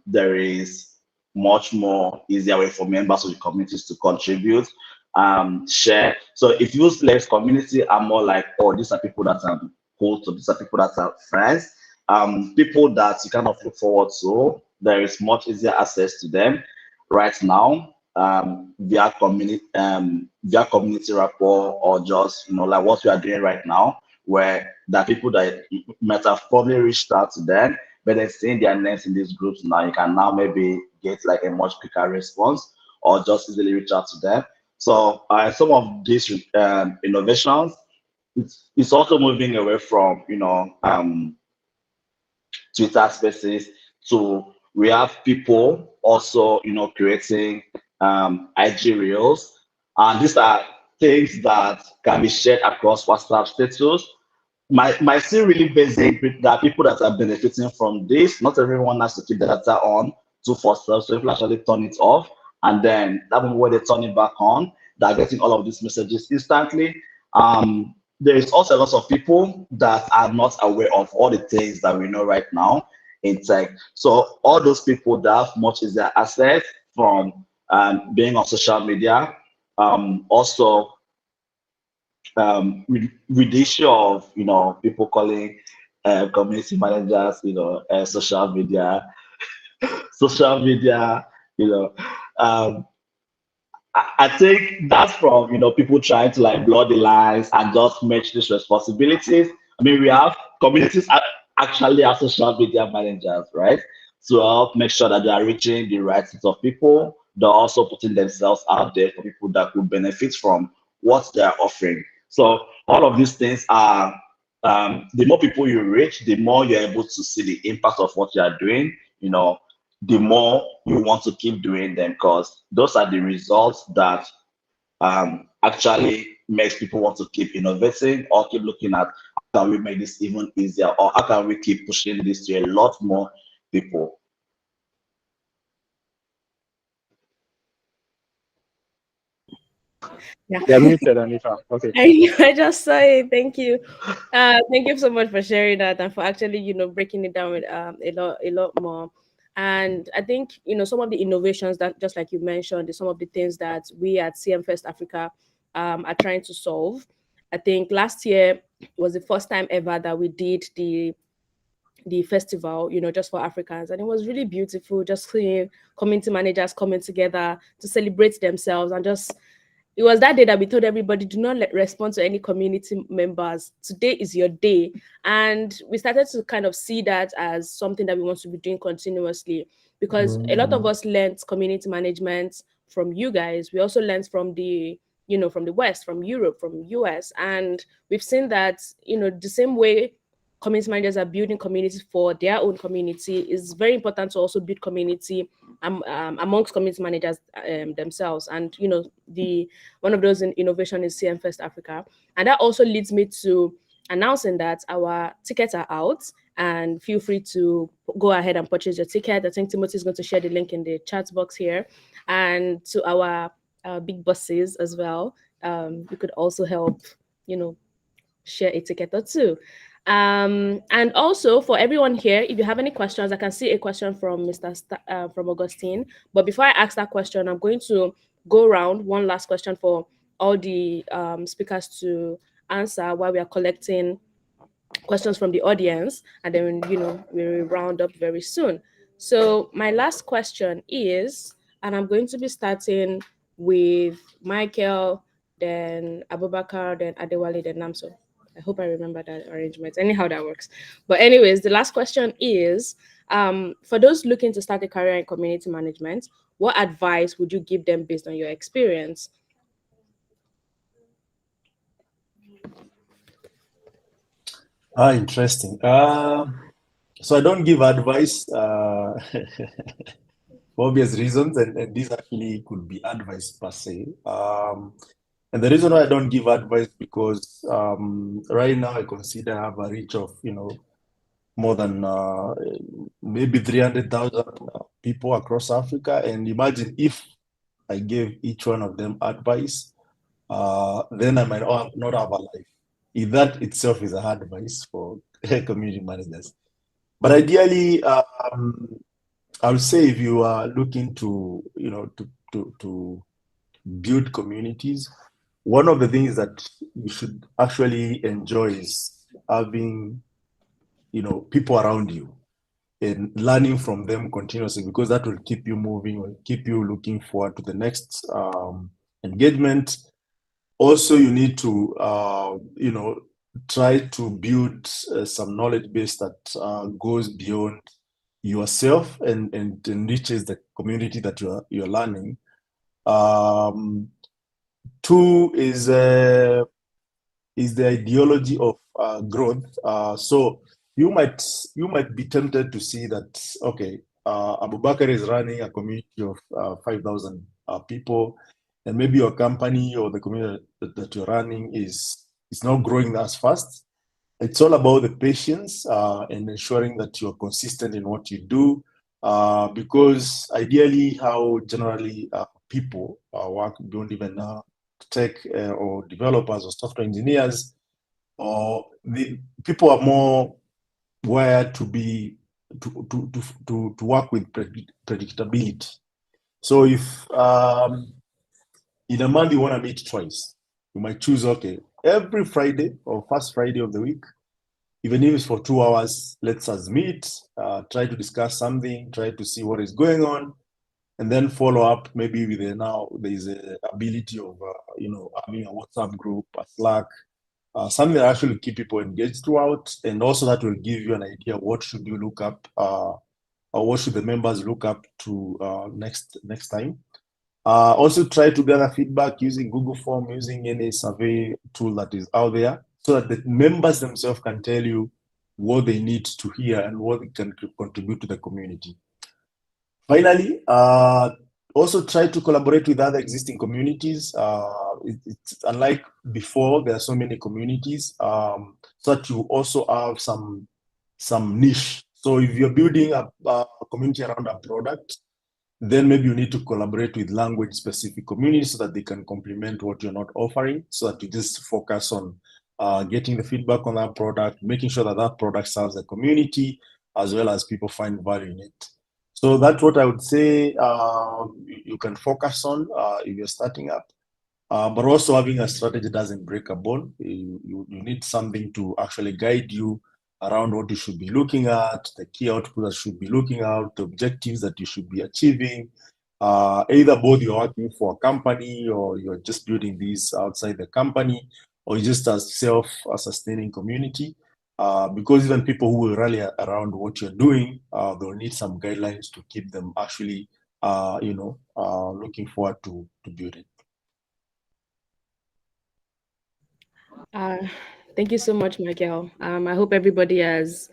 There is much more easier way for members of the communities to contribute, share. So if you select community, are more like, oh, these are people that are cool, so these are people that are friends, people that you kind of look forward to. There is much easier access to them right now, via community rapport, or just like what we are doing right now, where there are people that might have probably reached out to them, but they're seeing their names in these groups now. You can now maybe get like a much quicker response, or just easily reach out to them. So some of these innovations, it's also moving away from Twitter Spaces to, we have people also creating IG Reels, and these are things that can be shared across WhatsApp status. My still really basic. There are people that are benefiting from this. Not everyone has to keep the data on 247, so people actually turn it off, and then that moment when they turn it back on, they're getting all of these messages instantly. There is also a lot of people that are not aware of all the things that we know right now. in tech. So all those people that have much easier access from being on social media, also with the issue of people calling community managers, social media, I think that's from people trying to like blur the lines and just match these responsibilities. I mean, we have communities actually have social media managers, right? To help make sure that they are reaching the right set of people. They're also putting themselves out there for people that could benefit from what they're offering. So all of these things are the more people you reach, the more you're able to see the impact of what you are doing. The more you want to keep doing them, because those are the results that actually makes people want to keep innovating or keep looking at how can we make this even easier, or how can we keep pushing this to a lot more people. Yeah. You're muted, Anita. Okay. I just saw it. Thank you. Thank you so much for sharing that and for actually, breaking it down with a lot more. And I think, some of the innovations that, just like you mentioned, is some of the things that we at CM First Africa are trying to solve. I think last year was the first time ever that we did the festival, just for Africans. And it was really beautiful, just seeing community managers coming together to celebrate themselves. And just, it was that day that we told everybody, do not respond to any community members. Today is your day. And we started to kind of see that as something that we want to be doing continuously, because a lot of us learned community management from you guys. We also learned from from the West, from Europe, from US. And we've seen that, the same way community managers are building communities for their own community, is very important to also build community amongst community managers themselves. And the one of those in innovation is CM First Africa, and that also leads me to announcing that our tickets are out, and feel free to go ahead and purchase your ticket. I think Timothy is going to share the link in the chat box here, and to our big bosses as well. You could also help, share a ticket or two. And also for everyone here, if you have any questions, I can see a question from from Augustine. But before I ask that question, I'm going to go around one last question for all the speakers to answer while we are collecting questions from the audience, and then we'll round up very soon. So my last question is, and I'm going to be starting with Michael, then Abubakar, then Adewale, then Namso. I hope I remember that arrangement. Anyhow, that works. But anyways, the last question is, for those looking to start a career in community management, what advice would you give them based on your experience? Interesting. So I don't give advice for obvious reasons, and these actually could be advice per se. And the reason why I don't give advice, because right now I consider I have a reach of more than maybe 300,000 people across Africa. And imagine if I gave each one of them advice, then I might not have a life. If that itself is a hard advice for community managers. But ideally, I would say if you are looking to to build communities, one of the things that you should actually enjoy is having people around you and learning from them continuously, because that will keep you moving, will keep you looking forward to the next engagement. Also, you need to try to build some knowledge base that goes beyond yourself and enriches the community that you're learning. Two is the ideology of growth. So you might be tempted to see that, okay, Abubakar is running a community of 5,000 people, and maybe your company or the community that you're running is not growing as fast. It's all about the patience and ensuring that you're consistent in what you do, because ideally how generally people work beyond even tech or developers or software engineers, or the people are more wired to be to work with predictability. So if in a month you want to meet twice, you might choose, okay, every Friday or first Friday of the week, even if it's for 2 hours, let's us meet, try to discuss something, try to see what is going on, and then follow up maybe with now there's a ability of having a WhatsApp group, a Slack, something that actually keep people engaged throughout, and also that will give you an idea of what should you look up, or what should the members look up to next time. Also try to gather feedback using Google Form, using any survey tool that is out there, so that the members themselves can tell you what they need to hear and what they can contribute to the community. Finally, also try to collaborate with other existing communities. It's unlike before, there are so many communities, so that you also have some niche. So if you're building a community around a product, then maybe you need to collaborate with language specific communities so that they can complement what you're not offering, so that you just focus on getting the feedback on that product, making sure that that product serves the community, as well as people find value in it. So that's what I would say you can focus on if you're starting up. But also having a strategy doesn't break a bone. You need something to actually guide you around what you should be looking at, the key outputs that you should be looking at, the objectives that you should be achieving. Either both you're working for a company or you're just building these outside the company, or just a self-sustaining community. Because even people who will rally around what you're doing, they'll need some guidelines to keep them actually, looking forward to building. Thank you so much, Michael. I hope everybody has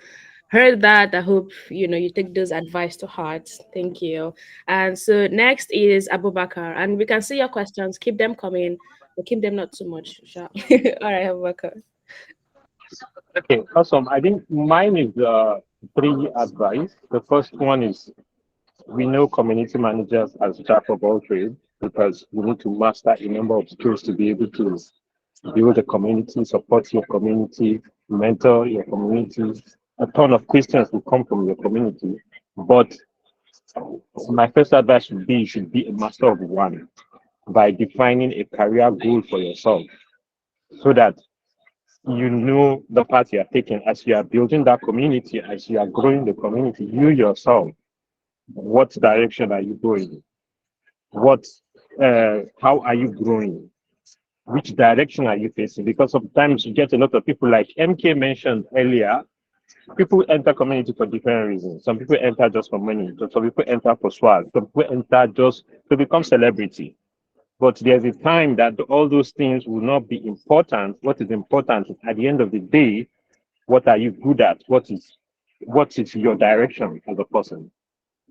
heard that. I hope you take those advice to heart. Thank you. And so next is Abubakar, and we can see your questions. Keep them coming, but keep them not too much. Sure. All right, Abubakar. Okay, awesome. I think mine is three advice. The first one is, we know community managers as jack of all trades, because you need to master a number of skills to be able to build a community, support your community, mentor your community. A ton of Christians will come from your community. But my first advice should be, you should be a master of one by defining a career goal for yourself, so that you know the path you are taking as you are building that community, as you are growing the community. You yourself, what direction are you going? How are you growing? Which direction are you facing? Because sometimes you get a lot of people, like MK mentioned earlier. People enter community for different reasons. Some people enter just for money. Some people enter for swag. Some people enter just to become celebrity. But there's a time that all those things will not be important. What is important is, at the end of the day, what are you good at? What is your direction as a person?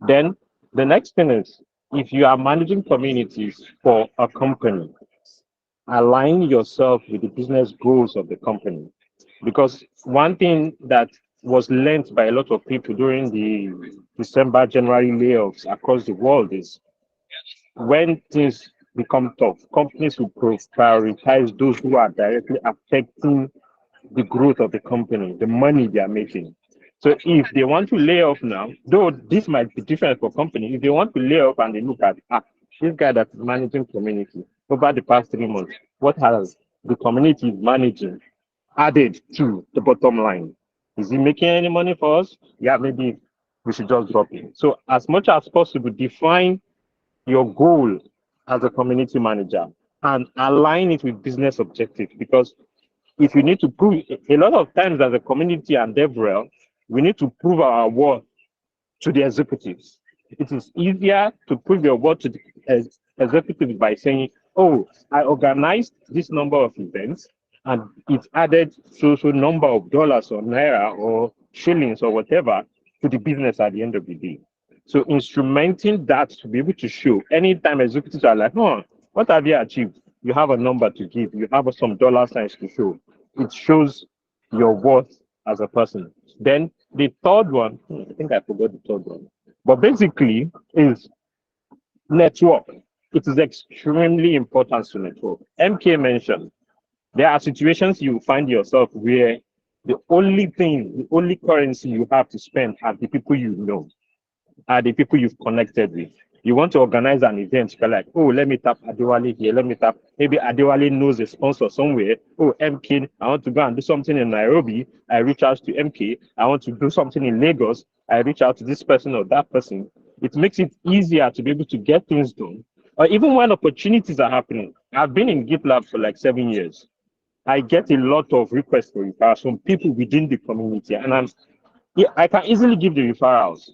Then the next thing is, if you are managing communities for a company, align yourself with the business goals of the company. Because one thing that was learned by a lot of people during the December, January layoffs across the world is, when things become tough, companies will prioritize those who are directly affecting the growth of the company, the money they are making. So if they want to lay off now, though this might be different for company, if they want to lay off and they look at, this guy that is managing community over the past 3 months, what has the community managing added to the bottom line? Is he making any money for us? Yeah, maybe we should just drop it. So as much as possible, define your goal as a community manager and align it with business objectives. Because if you need to prove, a lot of times as a community and DevRel, we need to prove our worth to the executives. It is easier to prove your worth to the executives by saying, oh, I organized this number of events and it added so number of dollars or naira or shillings or whatever to the business at the end of the day. So instrumenting that to be able to show, anytime executives are like, oh, what have you achieved? You have a number to give, you have some dollar signs to show. It shows your worth as a person. Then the third one, I think I forgot the third one, but basically is network. It is extremely important to network. MK mentioned there are situations you find yourself where The only thing, the only currency you have to spend are the people you know, are the people you've connected with. You want to organize an event, you're like, oh, let me tap Adewale here, let me tap, maybe Adewale knows a sponsor somewhere. Oh, MK, I want to go and do something in Nairobi. I reach out to MK. I want to do something in Lagos. I reach out to this person or that person. It makes it easier to be able to get things done. Or even when opportunities are happening. I've been in GitLab for like 7 years. I get a lot of requests for referrals from people within the community, and I can easily give the referrals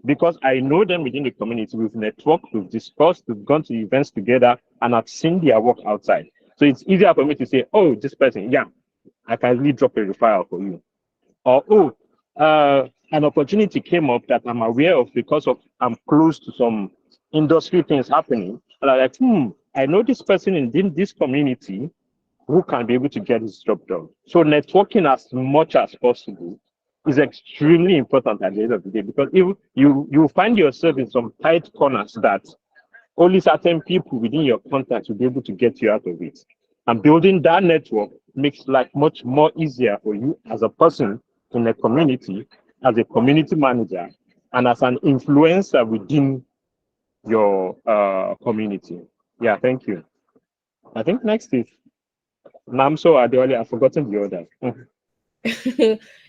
because I know them within the community. We've networked, we've discussed, we've gone to events together, and I've seen their work outside. So it's easier for me to say, oh, this person, yeah, I can really drop a referral for you. Or, oh, an opportunity came up that I'm aware of because of I'm close to some industry things happening. And I'm like, I know this person in this community who can be able to get his job done. So networking as much as possible is extremely important at the end of the day, because if you find yourself in some tight corners that only certain people within your contacts will be able to get you out of it. And building that network makes life much more easier for you as a person in a community, as a community manager, and as an influencer within your community. Yeah, thank you. I think next is Namso Adewale. I've forgotten the order.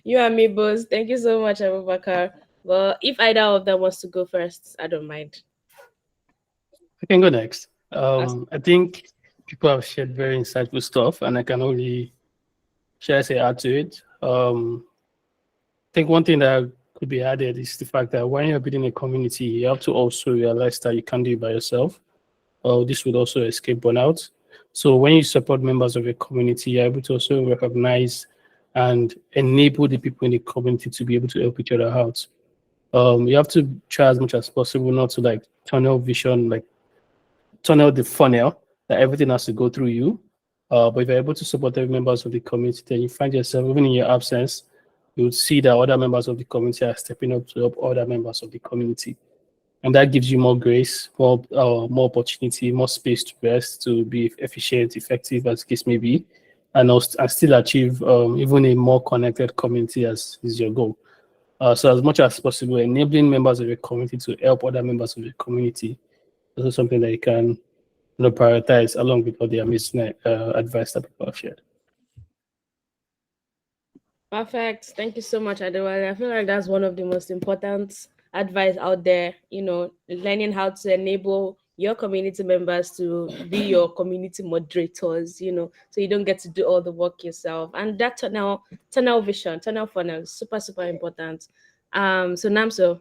You and me both. Thank you so much, Abubakar. Well, if either of them wants to go first, I don't mind. I can go next. I think people have shared very insightful stuff, and I can only add to it. I think one thing that could be added is the fact that when you're building a community, you have to also realize that you can't do it by yourself. This would also escape burnout. So when you support members of a community, you're able to also recognize and enable the people in the community to be able to help each other out. You have to try as much as possible not to like tunnel vision, like tunnel the funnel that everything has to go through you. But if you're able to support the members of the community, then you find yourself, even in your absence, you would see that other members of the community are stepping up to help other members of the community. And that gives you more grace, more opportunity, more space to rest, to be efficient, effective, as the case may be, and still achieve even a more connected community as is your goal. So as much as possible, enabling members of your community to help other members of the community is also something that you can prioritize along with all the amazing advice that people have shared. Perfect. Thank you so much, Adewale. I feel like that's one of the most important advice out there, learning how to enable your community members to be your community moderators, so you don't get to do all the work yourself. And that tunnel vision, tunnel funnel is super, super important. So Namso.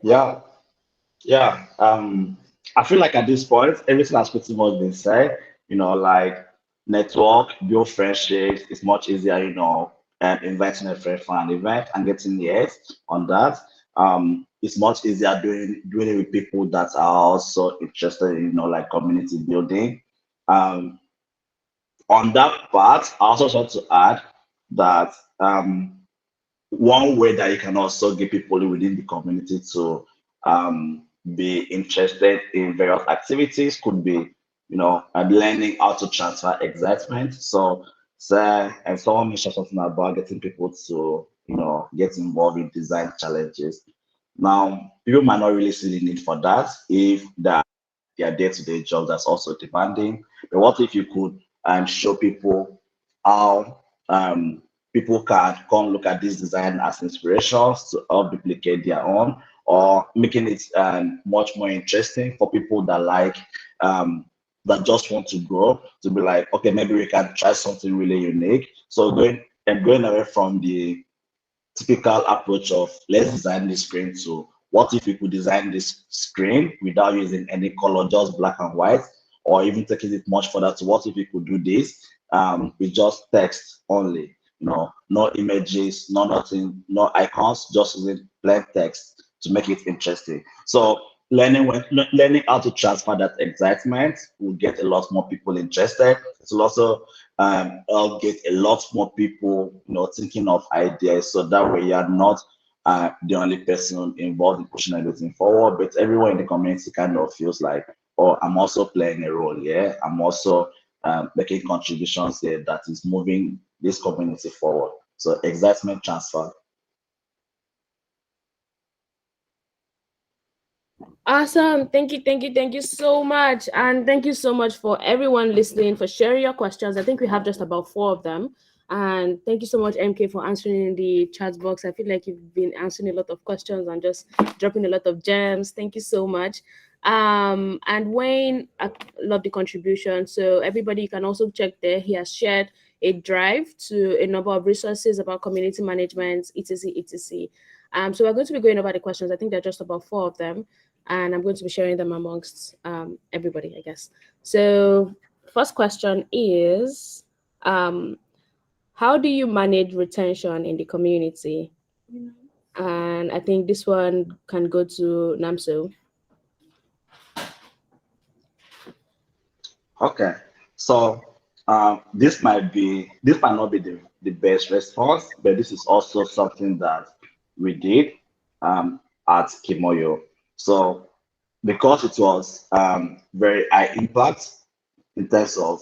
Yeah. I feel like at this point, everything has pretty much been said, like network, build friendships. It's much easier, inviting a friend for an event and getting yes on that. It's much easier doing it with people that are also interested in, like community building. On that part, I also want to add that one way that you can also get people within the community to be interested in various activities could be, learning how to transfer excitement. So and someone mentioned something about getting people to, get involved in design challenges. Now, people might not really see the need for that if their day-to-day job that's also demanding. But what if you could show people how people can come look at this design as inspirations to help duplicate their own, or making it much more interesting for people that that just want to grow, to be like, okay, maybe we can try something really unique. So going away from the typical approach of let's design this screen to what if we could design this screen without using any color, just black and white, or even taking it much further to what if we could do this with just text only, no images, no nothing, no icons, just using plain text to make it interesting. So learning how to transfer that excitement will get a lot more people interested. It will also help get a lot more people, thinking of ideas. So that way you're not the only person involved in pushing everything forward, but everyone in the community kind of feels like, oh, I'm also playing a role here. I'm also making contributions here that is moving this community forward. So excitement transfer. Awesome. Thank you so much. And thank you so much for everyone listening, for sharing your questions. I think we have just about 4 of them. And thank you so much, MK, for answering in the chat box. I feel like you've been answering a lot of questions and just dropping a lot of gems. Thank you so much. And Wayne, I love the contribution. So everybody, you can also check there. He has shared a drive to a number of resources about community management, etc., etc. So we're going to be going over the questions. I think there are just about 4 of them, and I'm going to be sharing them amongst everybody, I guess. So first question is, how do you manage retention in the community? And I think this one can go to Namso. Okay, so this might not be the best response, but this is also something that we did at Kimoyo. So because it was very high impact in terms of,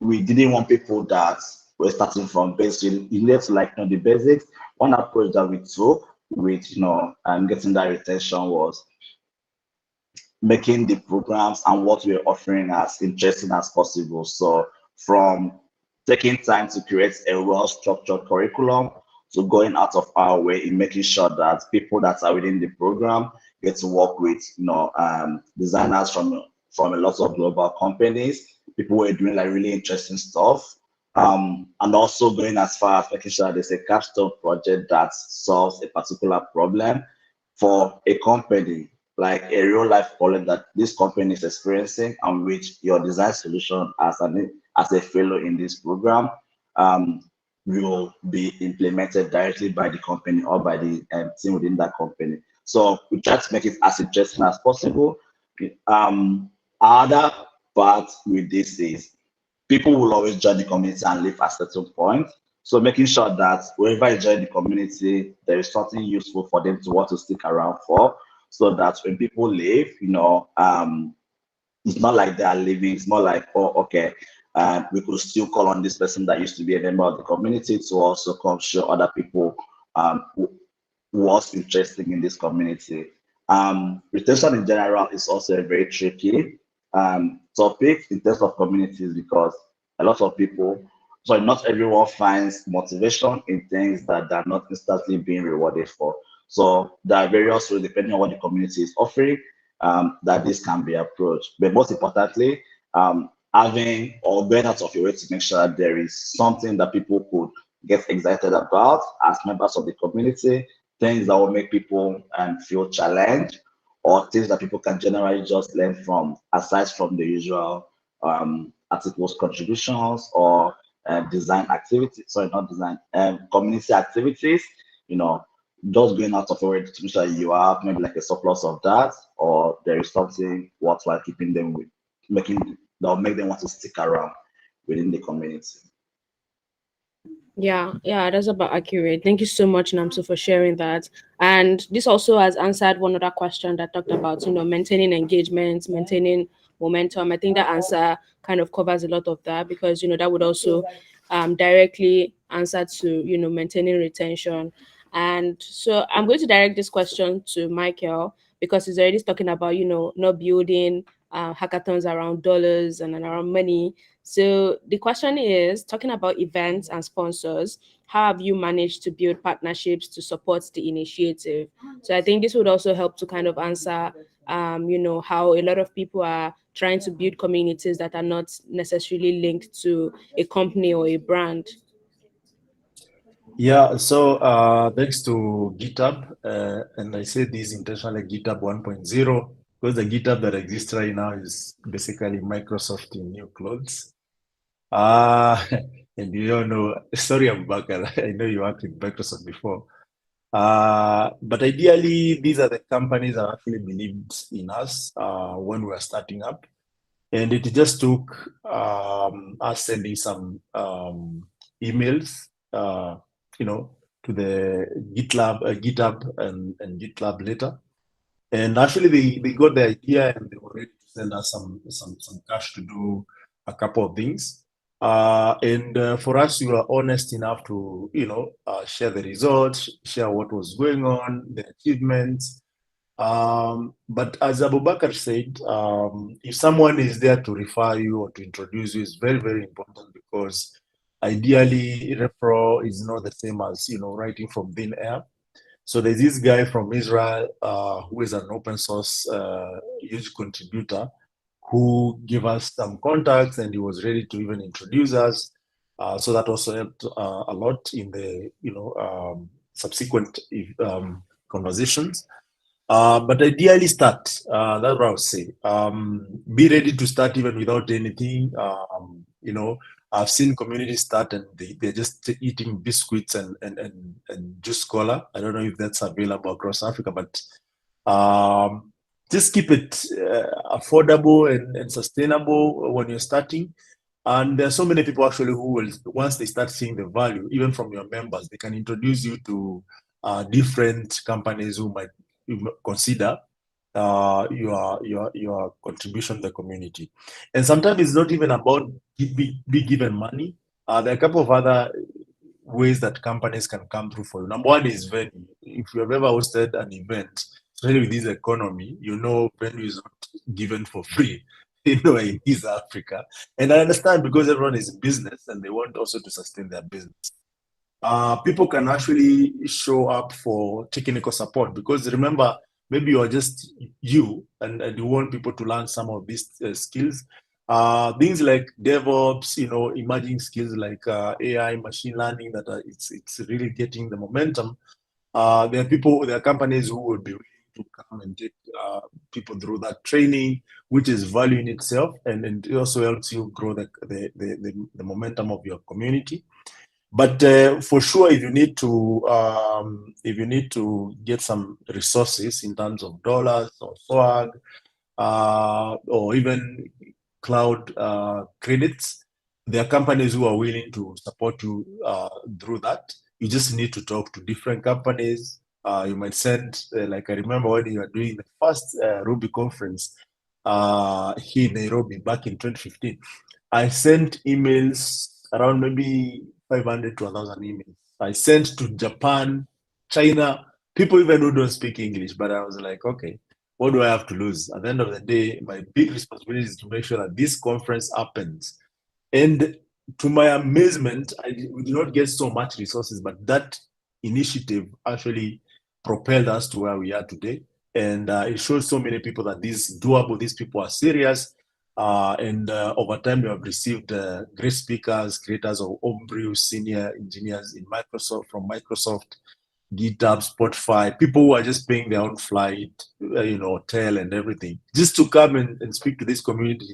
we didn't want people that were starting from basic. You need to like know the basics. One approach that we took with getting that retention was making the programs and what we're offering as interesting as possible. So from taking time to create a well-structured curriculum to going out of our way in making sure that people that are within the program get to work with designers from a lot of global companies, people who are doing like really interesting stuff, and also going as far as making sure there's a capstone project that solves a particular problem for a company, like a real life problem that this company is experiencing, and which your design solution as a fellow in this program will be implemented directly by the company or by the team within that company. So we try to make it as interesting as possible. Other part with this is people will always join the community and leave at a certain point. So making sure that wherever you join the community, there is something useful for them to want to stick around for, so that when people leave, it's not like they are leaving. It's more like, oh, okay, we could still call on this person that used to be a member of the community to also come show other people who was interesting in this community. Retention in general is also a very tricky topic in terms of communities, because a lot of people, so not everyone finds motivation in things that they're not instantly being rewarded for. So there are various ways, depending on what the community is offering, that this can be approached. But most importantly, having or going out of your way to make sure that there is something that people could get excited about as members of the community, things that will make people feel challenged, or things that people can generally just learn from, aside from the usual articles contributions or design activities, sorry, not design, community activities, just going out of your way to make sure you have maybe like a surplus of that, or there is something worthwhile keeping them with, that will make them want to stick around within the community. Yeah, that's about accurate. Thank you so much, Namso, for sharing that. And this also has answered one other question that talked about, maintaining engagement, maintaining momentum. I think that answer kind of covers a lot of that, because, that would also directly answer to, maintaining retention. And so I'm going to direct this question to Michael, because he's already talking about, not building hackathons around dollars and around money. So the question is, talking about events and sponsors, how have you managed to build partnerships to support the initiative? So I think this would also help to kind of answer, how a lot of people are trying to build communities that are not necessarily linked to a company or a brand. Yeah, so thanks to GitHub, and I say this intentionally, GitHub 1.0, because the GitHub that exists right now is basically Microsoft in new clothes. And you don't know, sorry, Abubakar, I know you worked with Microsoft before. But ideally, these are the companies that actually believed in us when we were starting up. And it just took us sending some emails, to the GitHub and GitLab later. And actually, they got the idea, and they were ready to send us some cash to do a couple of things. And for us, we were honest enough to, share the results, share what was going on, the achievements. But as Abubakar said, if someone is there to refer you or to introduce you, is very, very important, because ideally, referral is not the same as, writing from thin air. So there's this guy from Israel who is an open source huge contributor, who gave us some contacts, and he was ready to even introduce us. So that also helped a lot in the subsequent conversations. But ideally start. That's what I would say. Be ready to start even without anything. I've seen communities start and they're just eating biscuits and juice cola. I don't know if that's available across Africa, but just keep it affordable and sustainable when you're starting. And there are so many people actually who will, once they start seeing the value, even from your members, they can introduce you to different companies who might consider your contribution to the community. And sometimes it's not even about be given money. There are a couple of other ways that companies can come through for you. Number one is venue. If you have ever hosted an event, especially with this economy, venue is not given for free, in East Africa. And I understand, because everyone is in business and they want also to sustain their business. People can actually show up for technical support, because remember, maybe you're just you and you want people to learn some of these skills. Things like DevOps, emerging skills like AI, machine learning, that it's really getting the momentum. There are companies who would be willing to come and take people through that training, which is value in itself, and it also helps you grow the momentum of your community. But for sure, if you need to get some resources in terms of dollars or swag, or even cloud credits, there are companies who are willing to support you through that. You just need to talk to different companies. You might send, like I remember when you were doing the first Ruby conference here in Nairobi back in 2015, I sent emails around maybe 500 to 1,000 emails. I sent to Japan, China, people even who don't speak English, but I was like, okay, what do I have to lose? At the end of the day, my big responsibility is to make sure that this conference happens. And to my amazement, we did not get so much resources, but that initiative actually propelled us to where we are today. And it shows so many people that this is doable, these people are serious. And over time, we have received great speakers, creators of Homebrew, senior engineers in Microsoft, from Microsoft, GitHub, Spotify, people who are just paying their own flight, hotel and everything, just to come and speak to this community.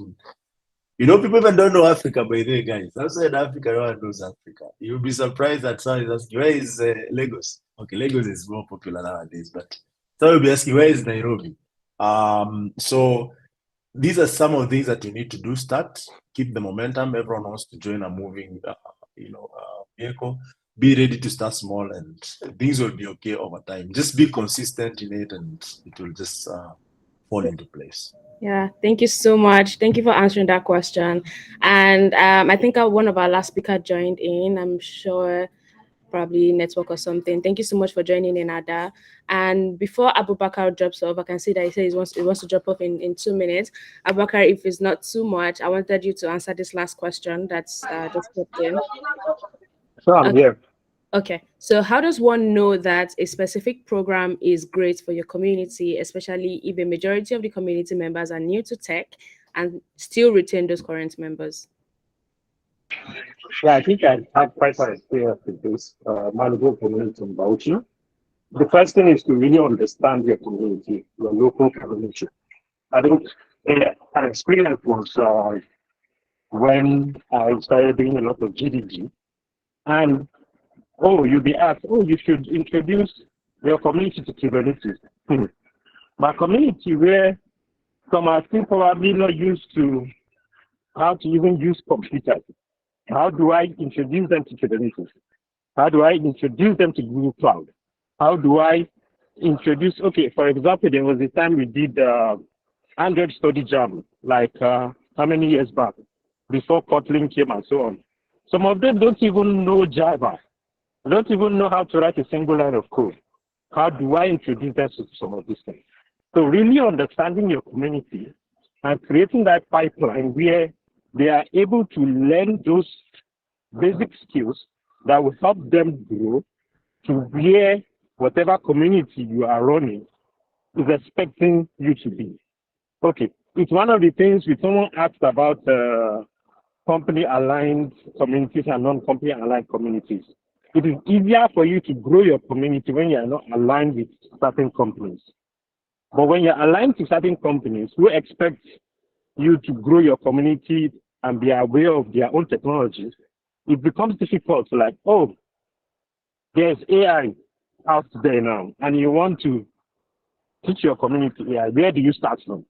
People even don't know Africa, by the way, guys. Outside Africa, no one knows Africa. You'll be surprised that someone is asking, where is Lagos? Okay, Lagos is more popular nowadays, but someone will be asking, where is Nairobi? So these are some of the things that you need to do. Start, keep the momentum. Everyone wants to join a moving, vehicle. Be ready to start small, and things will be okay over time. Just be consistent in it, and it will just fall into place. Yeah, thank you so much. Thank you for answering that question. And I think one of our last speaker joined in. I'm sure probably network or something. Thank you so much for joining in, Ada. And before Abubakar drops off, I can see that he says he wants to drop off in 2 minutes. Abubakar, if it's not too much, I wanted you to answer this last question that's just popped in. So I'm here. Okay, so how does one know that a specific program is great for your community, especially if a majority of the community members are new to tech, and still retain those current members? Yeah, I think I had quite an experience with this Malibu community in Bauchi. The first thing is to really understand your community, your local community. I think an experience was when I started doing a lot of GDG, and you'll be asked, you should introduce your community to Kubernetes. My community, where some are still probably not used to how to even use computers, how do I introduce them to Kubernetes? How do I introduce them to Google Cloud? How do I introduce, for example, there was a time we did Android Study Jam, like how many years back? before Kotlin came and so on. Some of them don't even know Java. They don't even know how to write a single line of code. How do I introduce them to some of these things? So really understanding your community and creating that pipeline where they are able to learn those basic skills that will help them grow to where whatever community you are running is expecting you to be. Okay, it's one of the things when someone asked about company aligned communities and non-company aligned communities. It is easier for you to grow your community when you are not aligned with certain companies. But when you're aligned to certain companies who expect you to grow your community and be aware of their own technologies, it becomes difficult to like, oh, there's AI out there now, and you want to teach your community AI. Where do you start from?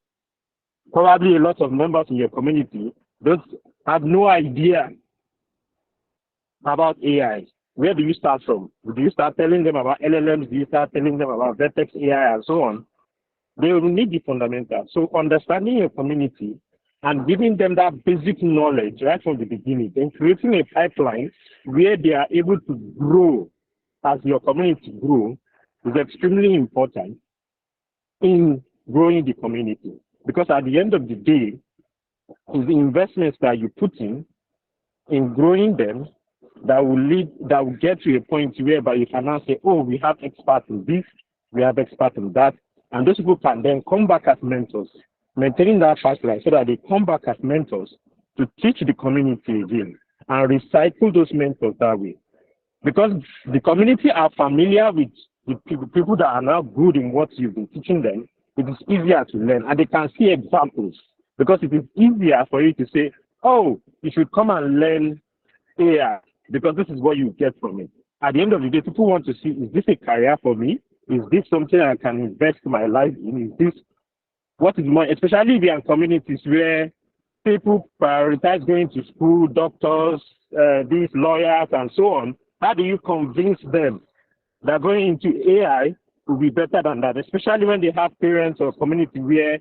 Probably a lot of members in your community don't have no idea about AI. Where do you start from? Do you start telling them about LLMs? Do you start telling them about Vertex AI and so on? They will need the fundamentals. So understanding your community and giving them that basic knowledge right from the beginning, then creating a pipeline where they are able to grow as your community grow is extremely important in growing the community. Because at the end of the day, it's the investments that you put in growing them that will get to a point whereby you can now say, oh, we have experts in this, we have experts in that, and those people can then come back as mentors, maintaining that pipeline so that they come back as mentors to teach the community again and recycle those mentors that way. Because the community are familiar with the people that are now good in what you've been teaching them, it is easier to learn and they can see examples. Because it is easier for you to say, oh, you should come and learn AI because this is what you get from it. At the end of the day, people want to see, is this a career for me? Is this something I can invest my life in? Is this what is more, especially if you are in communities where people prioritize going to school, doctors, these lawyers, and so on. How do you convince them that going into AI will be better than that, especially when they have parents or community where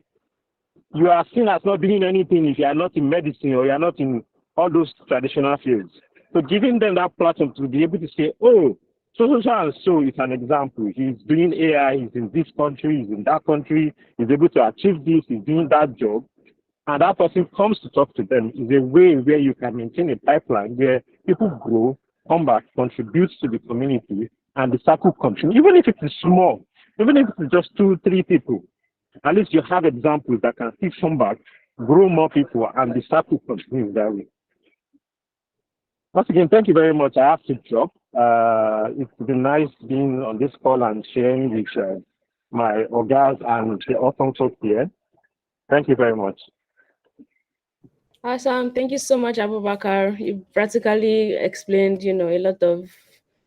you are seen as not doing anything if you are not in medicine or you are not in all those traditional fields. So giving them that platform to be able to say, oh, so and so is an example. He's doing AI, he's in this country, he's in that country, he's able to achieve this, he's doing that job. And that person comes to talk to them is a way where you can maintain a pipeline where people grow, come back, contribute to the community, and the circle continues. Even if it is small, even if it's just 2-3 people, at least you have examples that can still come back, grow more people, and the circle continues that way. Once again, thank you very much. I have to drop. It's been nice being on this call and sharing with my organs and the awesome talk here. Thank you very much. Awesome. Thank you so much, Abubakar. You practically explained, a lot of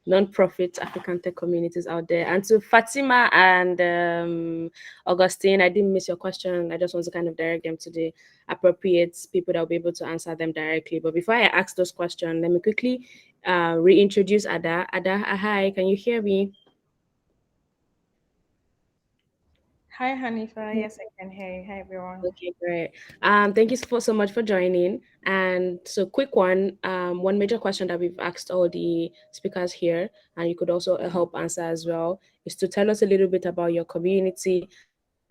non-profit African tech communities out there. And to Fatima and Augustine, I didn't miss your question. I just want to kind of direct them to the appropriate people that will be able to answer them directly. But before I ask those questions, let me quickly reintroduce Ada. Ada, hi, can you hear me? Hi, Hanifa. Yes, I can hear you. Hi, everyone. Okay, great. Thank you so much for joining. And so quick one, one major question that we've asked all the speakers here, and you could also help answer as well, is to tell us a little bit about your community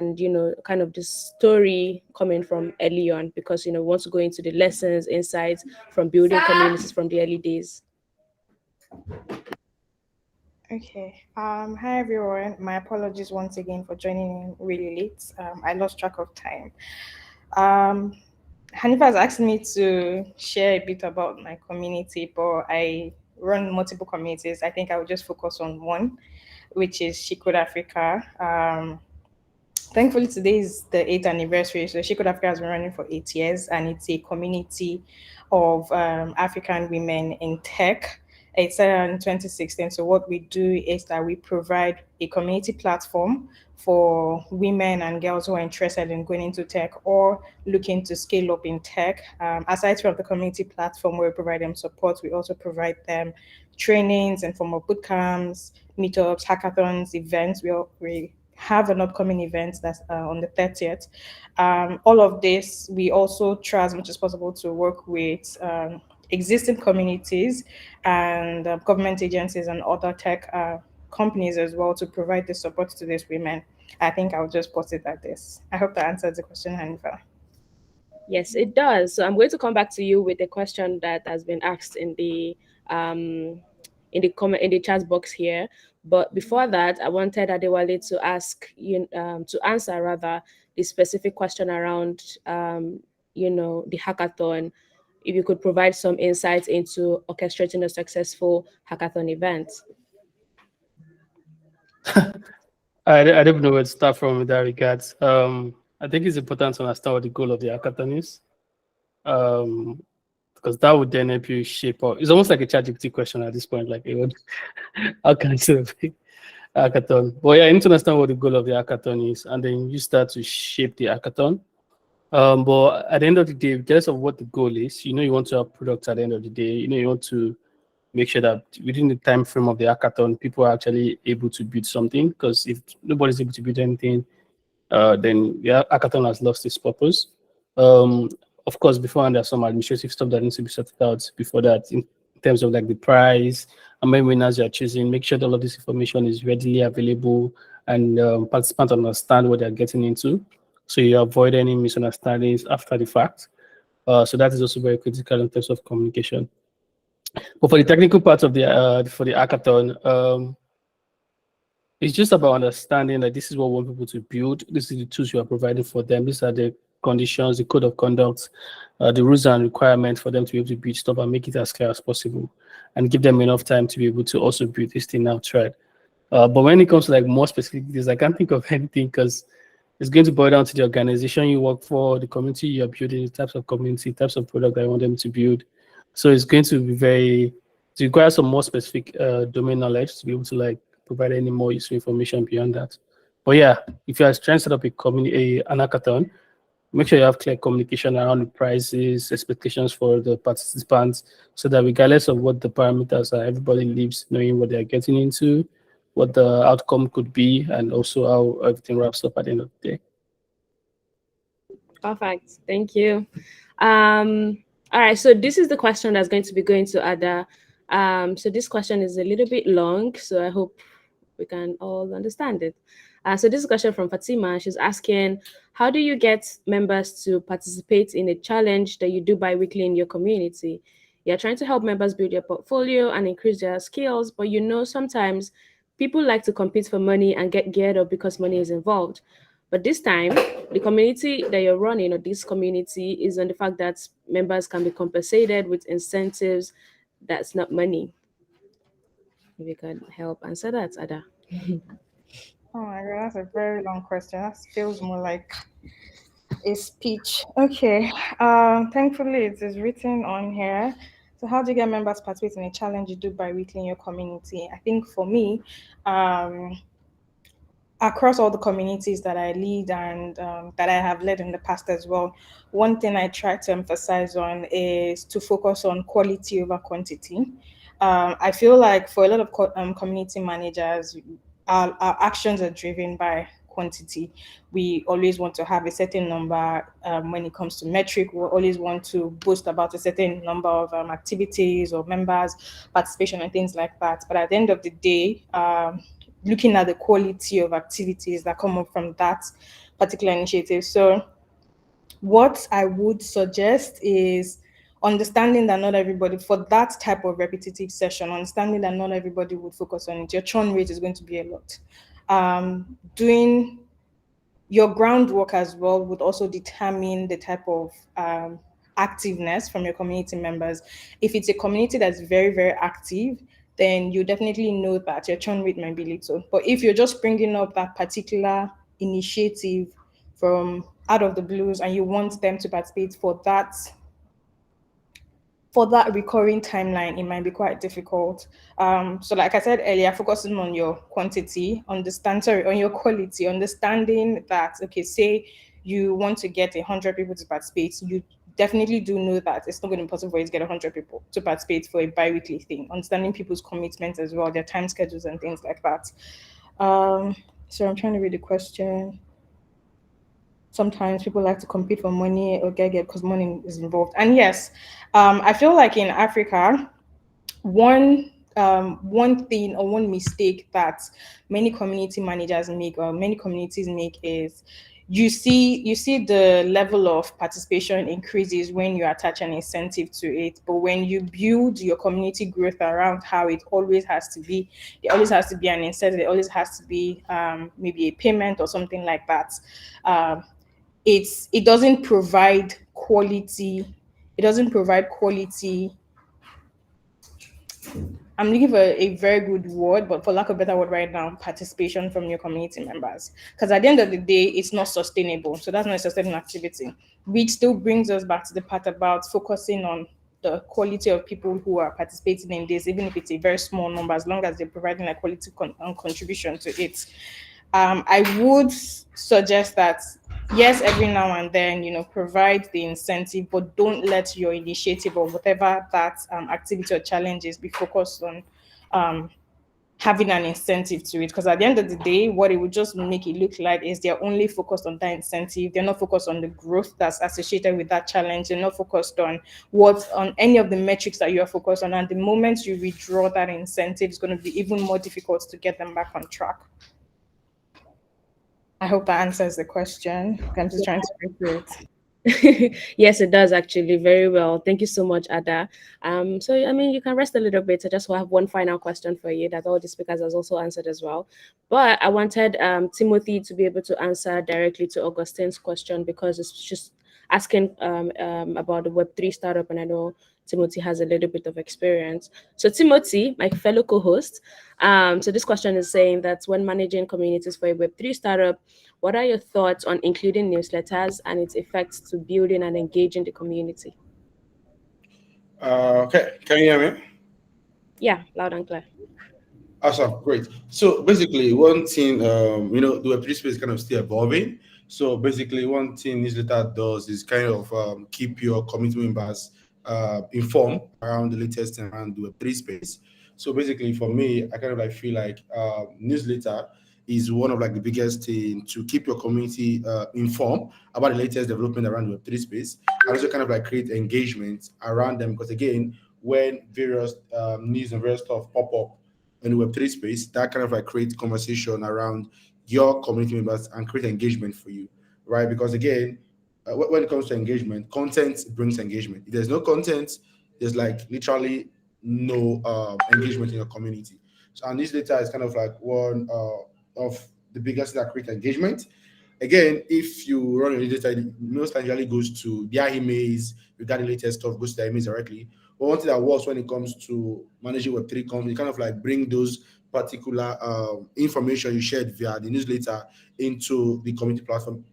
and, kind of the story coming from early on, because, we want to go into the lessons, insights from building communities from the early days. Okay. Hi, everyone. My apologies once again for joining in really late. I lost track of time. Hanifa has asked me to share a bit about my community, but I run multiple communities. I think I will just focus on one, which is She Code Africa. Thankfully, today is the 8th anniversary. So She Code Africa has been running for 8 years, and it's a community of African women in tech. It started in 2016. So what we do is that we provide a community platform for women and girls who are interested in going into tech or looking to scale up in tech. Aside from the community platform where we provide them support, we also provide them trainings and form of boot camps, meetups, hackathons, events. We have an upcoming event that's on the 30th. All of this, we also try as much as possible to work with existing communities and government agencies and other tech companies as well to provide the support to these women. I think I'll just put it at this. I hope that answers the question, Hanifa. Yes, it does. So I'm going to come back to you with a question that has been asked in the comment in the chat box here. But before that, I wanted Adewale to ask you to answer rather the specific question around the hackathon. If you could provide some insights into orchestrating a successful hackathon event. I don't know where to start from in that regard. I think it's important to understand what the goal of the hackathon is, because that would then help you shape up. It's almost like a ChatGPT question at this point, like, how can I set up a hackathon? But yeah, I need to understand what the goal of the hackathon is, and then you start to shape the hackathon. But at the end of the day, regardless of what the goal is, you want to have products at the end of the day. You want to make sure that within the time frame of the hackathon, people are actually able to build something. Because if nobody's able to build anything, then the hackathon has lost its purpose. Of course, beforehand, there's some administrative stuff that needs to be sorted out before that, in terms of like the prize, how many winners you're choosing. Make sure that all of this information is readily available and participants understand what they're getting into, so you avoid any misunderstandings after the fact. So that is also very critical in terms of communication. But for the technical part of the for the hackathon, it's just about understanding that this is what we want people to build. This is the tools you are providing for them. These are the conditions, the code of conduct, the rules and requirements for them to be able to build stuff and make it as clear as possible, and give them enough time to be able to also build this thing outright. But when it comes to like more specific details, I can't think of anything, because it's going to boil down to the organization you work for, the community you're building, the types of community, types of product that I want them to build. So it's going to be to require some more specific domain knowledge to be able to like provide any more useful information beyond that. But yeah, if you are trying to set up an hackathon, make sure you have clear communication around the prices, expectations for the participants, so that regardless of what the parameters are, everybody leaves knowing what they're getting into, what the outcome could be, and also how everything wraps up at the end of the day. Perfect. Thank you. All right, so this is the question that's going to be going to Ada. So this question is a little bit long, so I hope we can all understand it. So this is a question from Fatima. She's asking, how do you get members to participate in a challenge that you do bi-weekly in your community? You're trying to help members build their portfolio and increase their skills, but sometimes people like to compete for money and get geared up because money is involved. But this time, the community that you're running, or this community, is on the fact that members can be compensated with incentives that's not money. If you can help answer that, Ada. Oh my God, that's a very long question. That feels more like a speech. Okay. Thankfully, it is written on here. So how do you get members participate in a challenge you do bi-weekly in your community? I think for me, across all the communities that I lead and that I have led in the past as well, one thing I try to emphasize on is to focus on quality over quantity. I feel like for a lot of community managers, our actions are driven by quantity. We always want to have a certain number when it comes to metric. We always want to boast about a certain number of activities or members participation and things like that. But at the end of the day, looking at the quality of activities that come up from that particular initiative. So what I would suggest is understanding that not everybody, for that type of repetitive session, understanding that not everybody would focus on it. Your churn rate is going to be a lot. Doing your groundwork as well would also determine the type of activeness from your community members. If it's a community that's very, very active, then you definitely know that your churn rate might be little. But if you're just bringing up that particular initiative from out of the blues and you want them to participate for that recurring timeline, it might be quite difficult. So like I said earlier, focusing on your quantity, on your quality, understanding that, okay, say you want to get 100 people to participate, you definitely do know that it's not going to be possible for you to get 100 people to participate for a bi-weekly thing. Understanding people's commitments as well, their time schedules and things like that. So I'm trying to read the question. Sometimes people like to compete for money or get because money is involved. And yes, I feel like in Africa, one thing or one mistake that many community managers make or many communities make is you see the level of participation increases when you attach an incentive to it, but when you build your community growth around how it always has to be, there always has to be an incentive, there always has to be maybe a payment or something like that. um, it doesn't provide quality, it doesn't provide quality. I'm looking for a very good word, but for lack of a better word right now, participation from your community members. Because at the end of the day, it's not sustainable. So that's not a sustainable activity, which still brings us back to the part about focusing on the quality of people who are participating in this, even if it's a very small number, as long as they're providing a quality contribution to it. I would suggest that yes, every now and then, provide the incentive, but don't let your initiative or whatever that activity or challenge is be focused on um, having an incentive to it. Because at the end of the day, what it would just make it look like is they're only focused on that incentive. They're not focused on the growth that's associated with that challenge. They're not focused on any of the metrics that you're focused on. And the moment you withdraw that incentive, it's going to be even more difficult to get them back on track. I hope that answers the question. I'm just trying to read through it. Yes, it does actually very well. Thank you so much, Ada. So I mean, you can rest a little bit. I just have one final question for you that all the speakers has also answered as well. But I wanted Timothy to be able to answer directly to Augustine's question because it's just asking about the Web3 startup, and I know Timothy has a little bit of experience. So Timothy, my fellow co-host, so this question is saying that when managing communities for a Web3 startup, what are your thoughts on including newsletters and its effects to building and engaging the community? Okay, can you hear me? Yeah, loud and clear. Awesome, great. So basically, one thing, the Web3 space is kind of still evolving. So basically, one thing newsletter does is kind of keep your community members informed around the latest thing around the Web3 space. So basically, for me, I kind of like feel like newsletter is one of like the biggest thing to keep your community informed about the latest development around the Web3 space, and also kind of like create engagement around them. Because again, when various news and various stuff pop up in the Web3 space, that kind of like create conversation around your community members and create engagement for you, right? Because again, when it comes to engagement, content brings engagement. If there's no content, there's like literally no engagement in your community. So, and this data is kind of like one of the biggest that create engagement. Again, if you run a data, it most likely goes to their emails regarding latest stuff, goes to their emails directly. But one thing that works when it comes to managing Web3 companies, kind of like bring those particular information you shared via the newsletter into the community platform.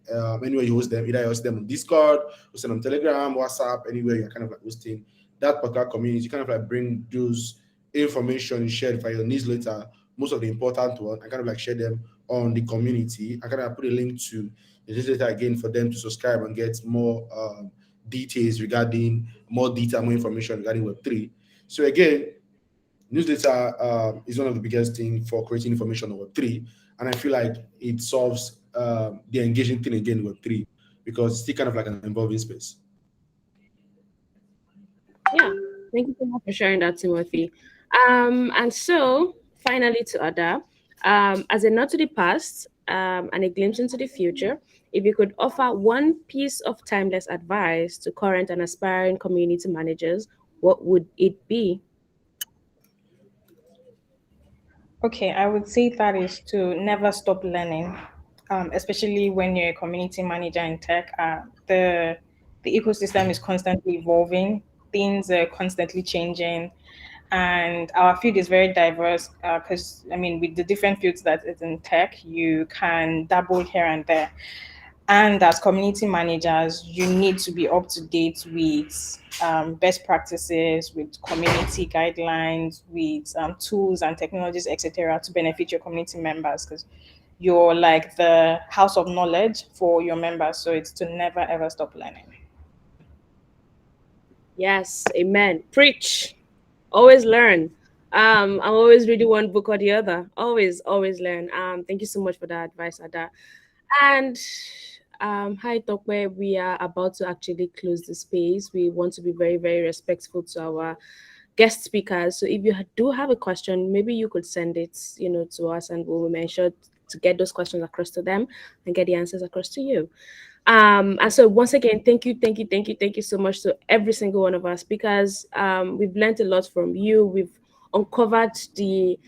Anywhere you host them, either you host them on Discord, host them on Telegram, WhatsApp, anywhere you're kind of like hosting that particular community, you kind of like bring those information you shared via your newsletter, most of the important one, and kind of like share them on the community. I kind of put a link to the newsletter again for them to subscribe and get more details regarding more detail, more information regarding Web3. So again, newsletter is one of the biggest things for creating information on Web3, and I feel like it solves the engaging thing again in Web3 because it's still kind of like an evolving space. Yeah, thank you so much for sharing that, Timothy. And so finally to Ada, as a nod to the past and a glimpse into the future, if you could offer one piece of timeless advice to current and aspiring community managers, what would it be? Okay, I would say that is to never stop learning, especially when you're a community manager in tech. The ecosystem is constantly evolving, things are constantly changing, and our field is very diverse. Because I mean, with the different fields that is in tech, you can dabble here and there. And as community managers, you need to be up to date with best practices, with community guidelines, with tools and technologies, etc., to benefit your community members. Because you're like the house of knowledge for your members. So it's to never ever stop learning. Yes, amen. Preach. Always learn. I'm always reading one book or the other. Always learn. Thank you so much for that advice, Ada. And hi Tokwe, we are about to actually close the space. We want to be very, very respectful to our guest speakers. So if you do have a question, maybe you could send it, to us, and we'll make sure to get those questions across to them and get the answers across to you. And so once again, thank you so much to every single one of our speakers. We've learned a lot from you. We've uncovered the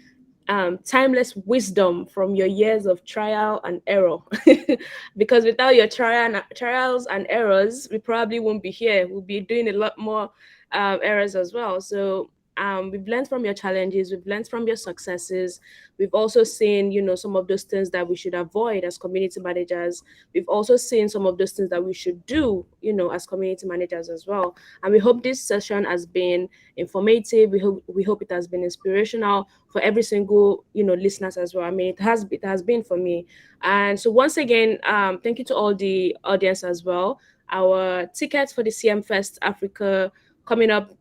timeless wisdom from your years of trial and error. Because without your trials and errors, we probably won't be here. We'll be doing a lot more errors as well. So we've learned from your challenges, we've learned from your successes. We've also seen, some of those things that we should avoid as community managers. We've also seen some of those things that we should do, as community managers as well. And we hope this session has been informative. We hope it has been inspirational for every single, listeners as well. I mean, it has been for me. And so once again, thank you to all the audience as well. Our tickets for the CM Fest Africa coming up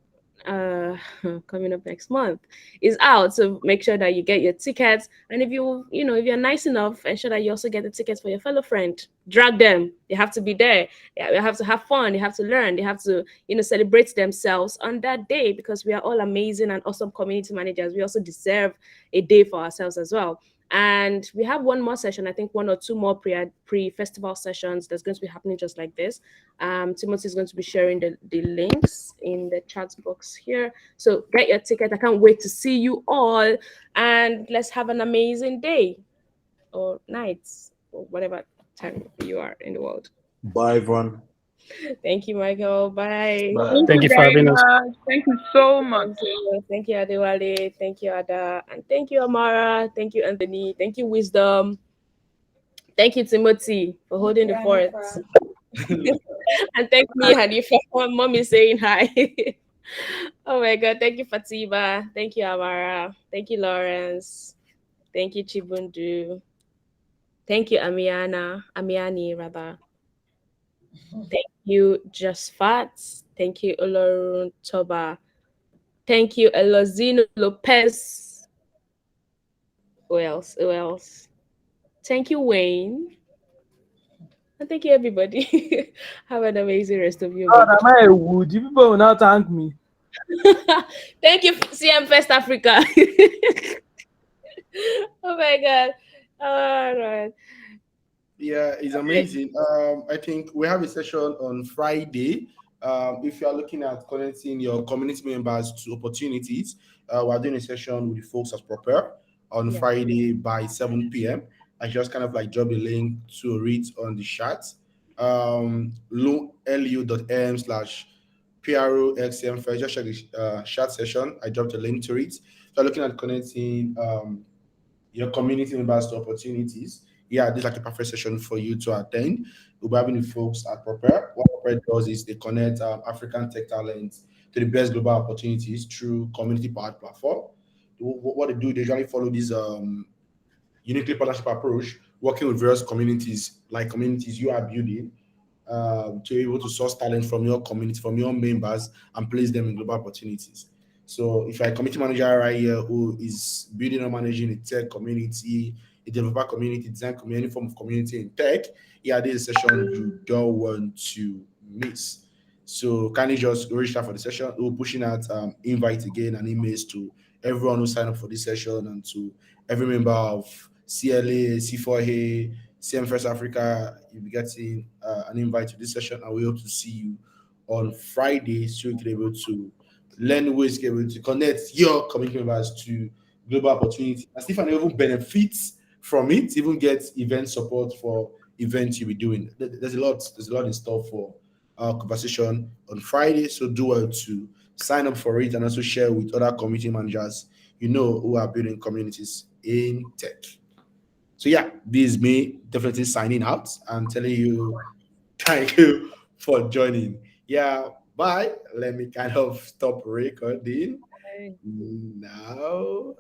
next month is out, so make sure that you get your tickets. And if you're nice enough, ensure that you also get the tickets for your fellow friend. Drag them. They have to be there. They have to have fun. They have to learn. They have to celebrate themselves on that day, because we are all amazing and awesome community managers. We also deserve a day for ourselves as well. And we have one more session, I think 1 or 2 more pre-festival sessions that's going to be happening just like this. Timothy is going to be sharing the links in the chat box here. So get your ticket. I can't wait to see you all. And let's have an amazing day or night or whatever time you are in the world. Bye, everyone. Thank you, Michael. Bye. Thank you for having us. Thank you so much. Thank you, Adewale. Thank you, Ada. And thank you, Amara. Thank you, Anthony. Thank you, Wisdom. Thank you, Timothy, for holding the fort. And thank me, Hadi, for mommy saying hi. Oh my God. Thank you, Fatima. Thank you, Amara. Thank you, Lawrence. Thank you, Chibundu. Thank you, Amiani, rather. Thank you, Just Fats. Thank you, Olorun Toba. Thank you, Elozino Lopez. Who else? Thank you, Wayne. And thank you, everybody. Have an amazing rest of your week. Am I would you people will now thank me? Thank you, CM Fest Africa. Oh my God. All right. Yeah, it's amazing. I think we have a session on Friday. If you are looking at connecting your community members to opportunities, we're doing a session with the folks at Prepare on Friday by 7 p.m. I just kind of like drop the link to read on the chat. lu.m/PROXM. Just check the chat session. I dropped a link to it. If you're looking at connecting your community members to opportunities, this is like a perfect session for you to attend. We'll be having the folks at Prepare. What Prepare does is they connect African tech talents to the best global opportunities through community-powered platform. What they do, they usually follow this uniquely partnership approach, working with various communities, like communities you are building, to be able to source talent from your community, from your members, and place them in global opportunities. So if you're a community manager right here who is building or managing a tech community, a developer community, design community, any form of community in tech, this is a session you don't want to miss. So can you just register for the session? We're pushing out invite again and emails to everyone who signed up for this session and to every member of CLA, C4A, CM First Africa. You'll be getting an invite to this session, and we hope to see you on Friday so you can be able to learn ways to be able to connect your community members to global opportunity. And Stephen even benefits from it, even get event support for events you'll be doing. There's a lot in store for our conversation on Friday. So do well to sign up for it and also share with other community managers who are building communities in tech. So this is me definitely signing out and telling you thank you for joining. Bye. Let me kind of stop recording now.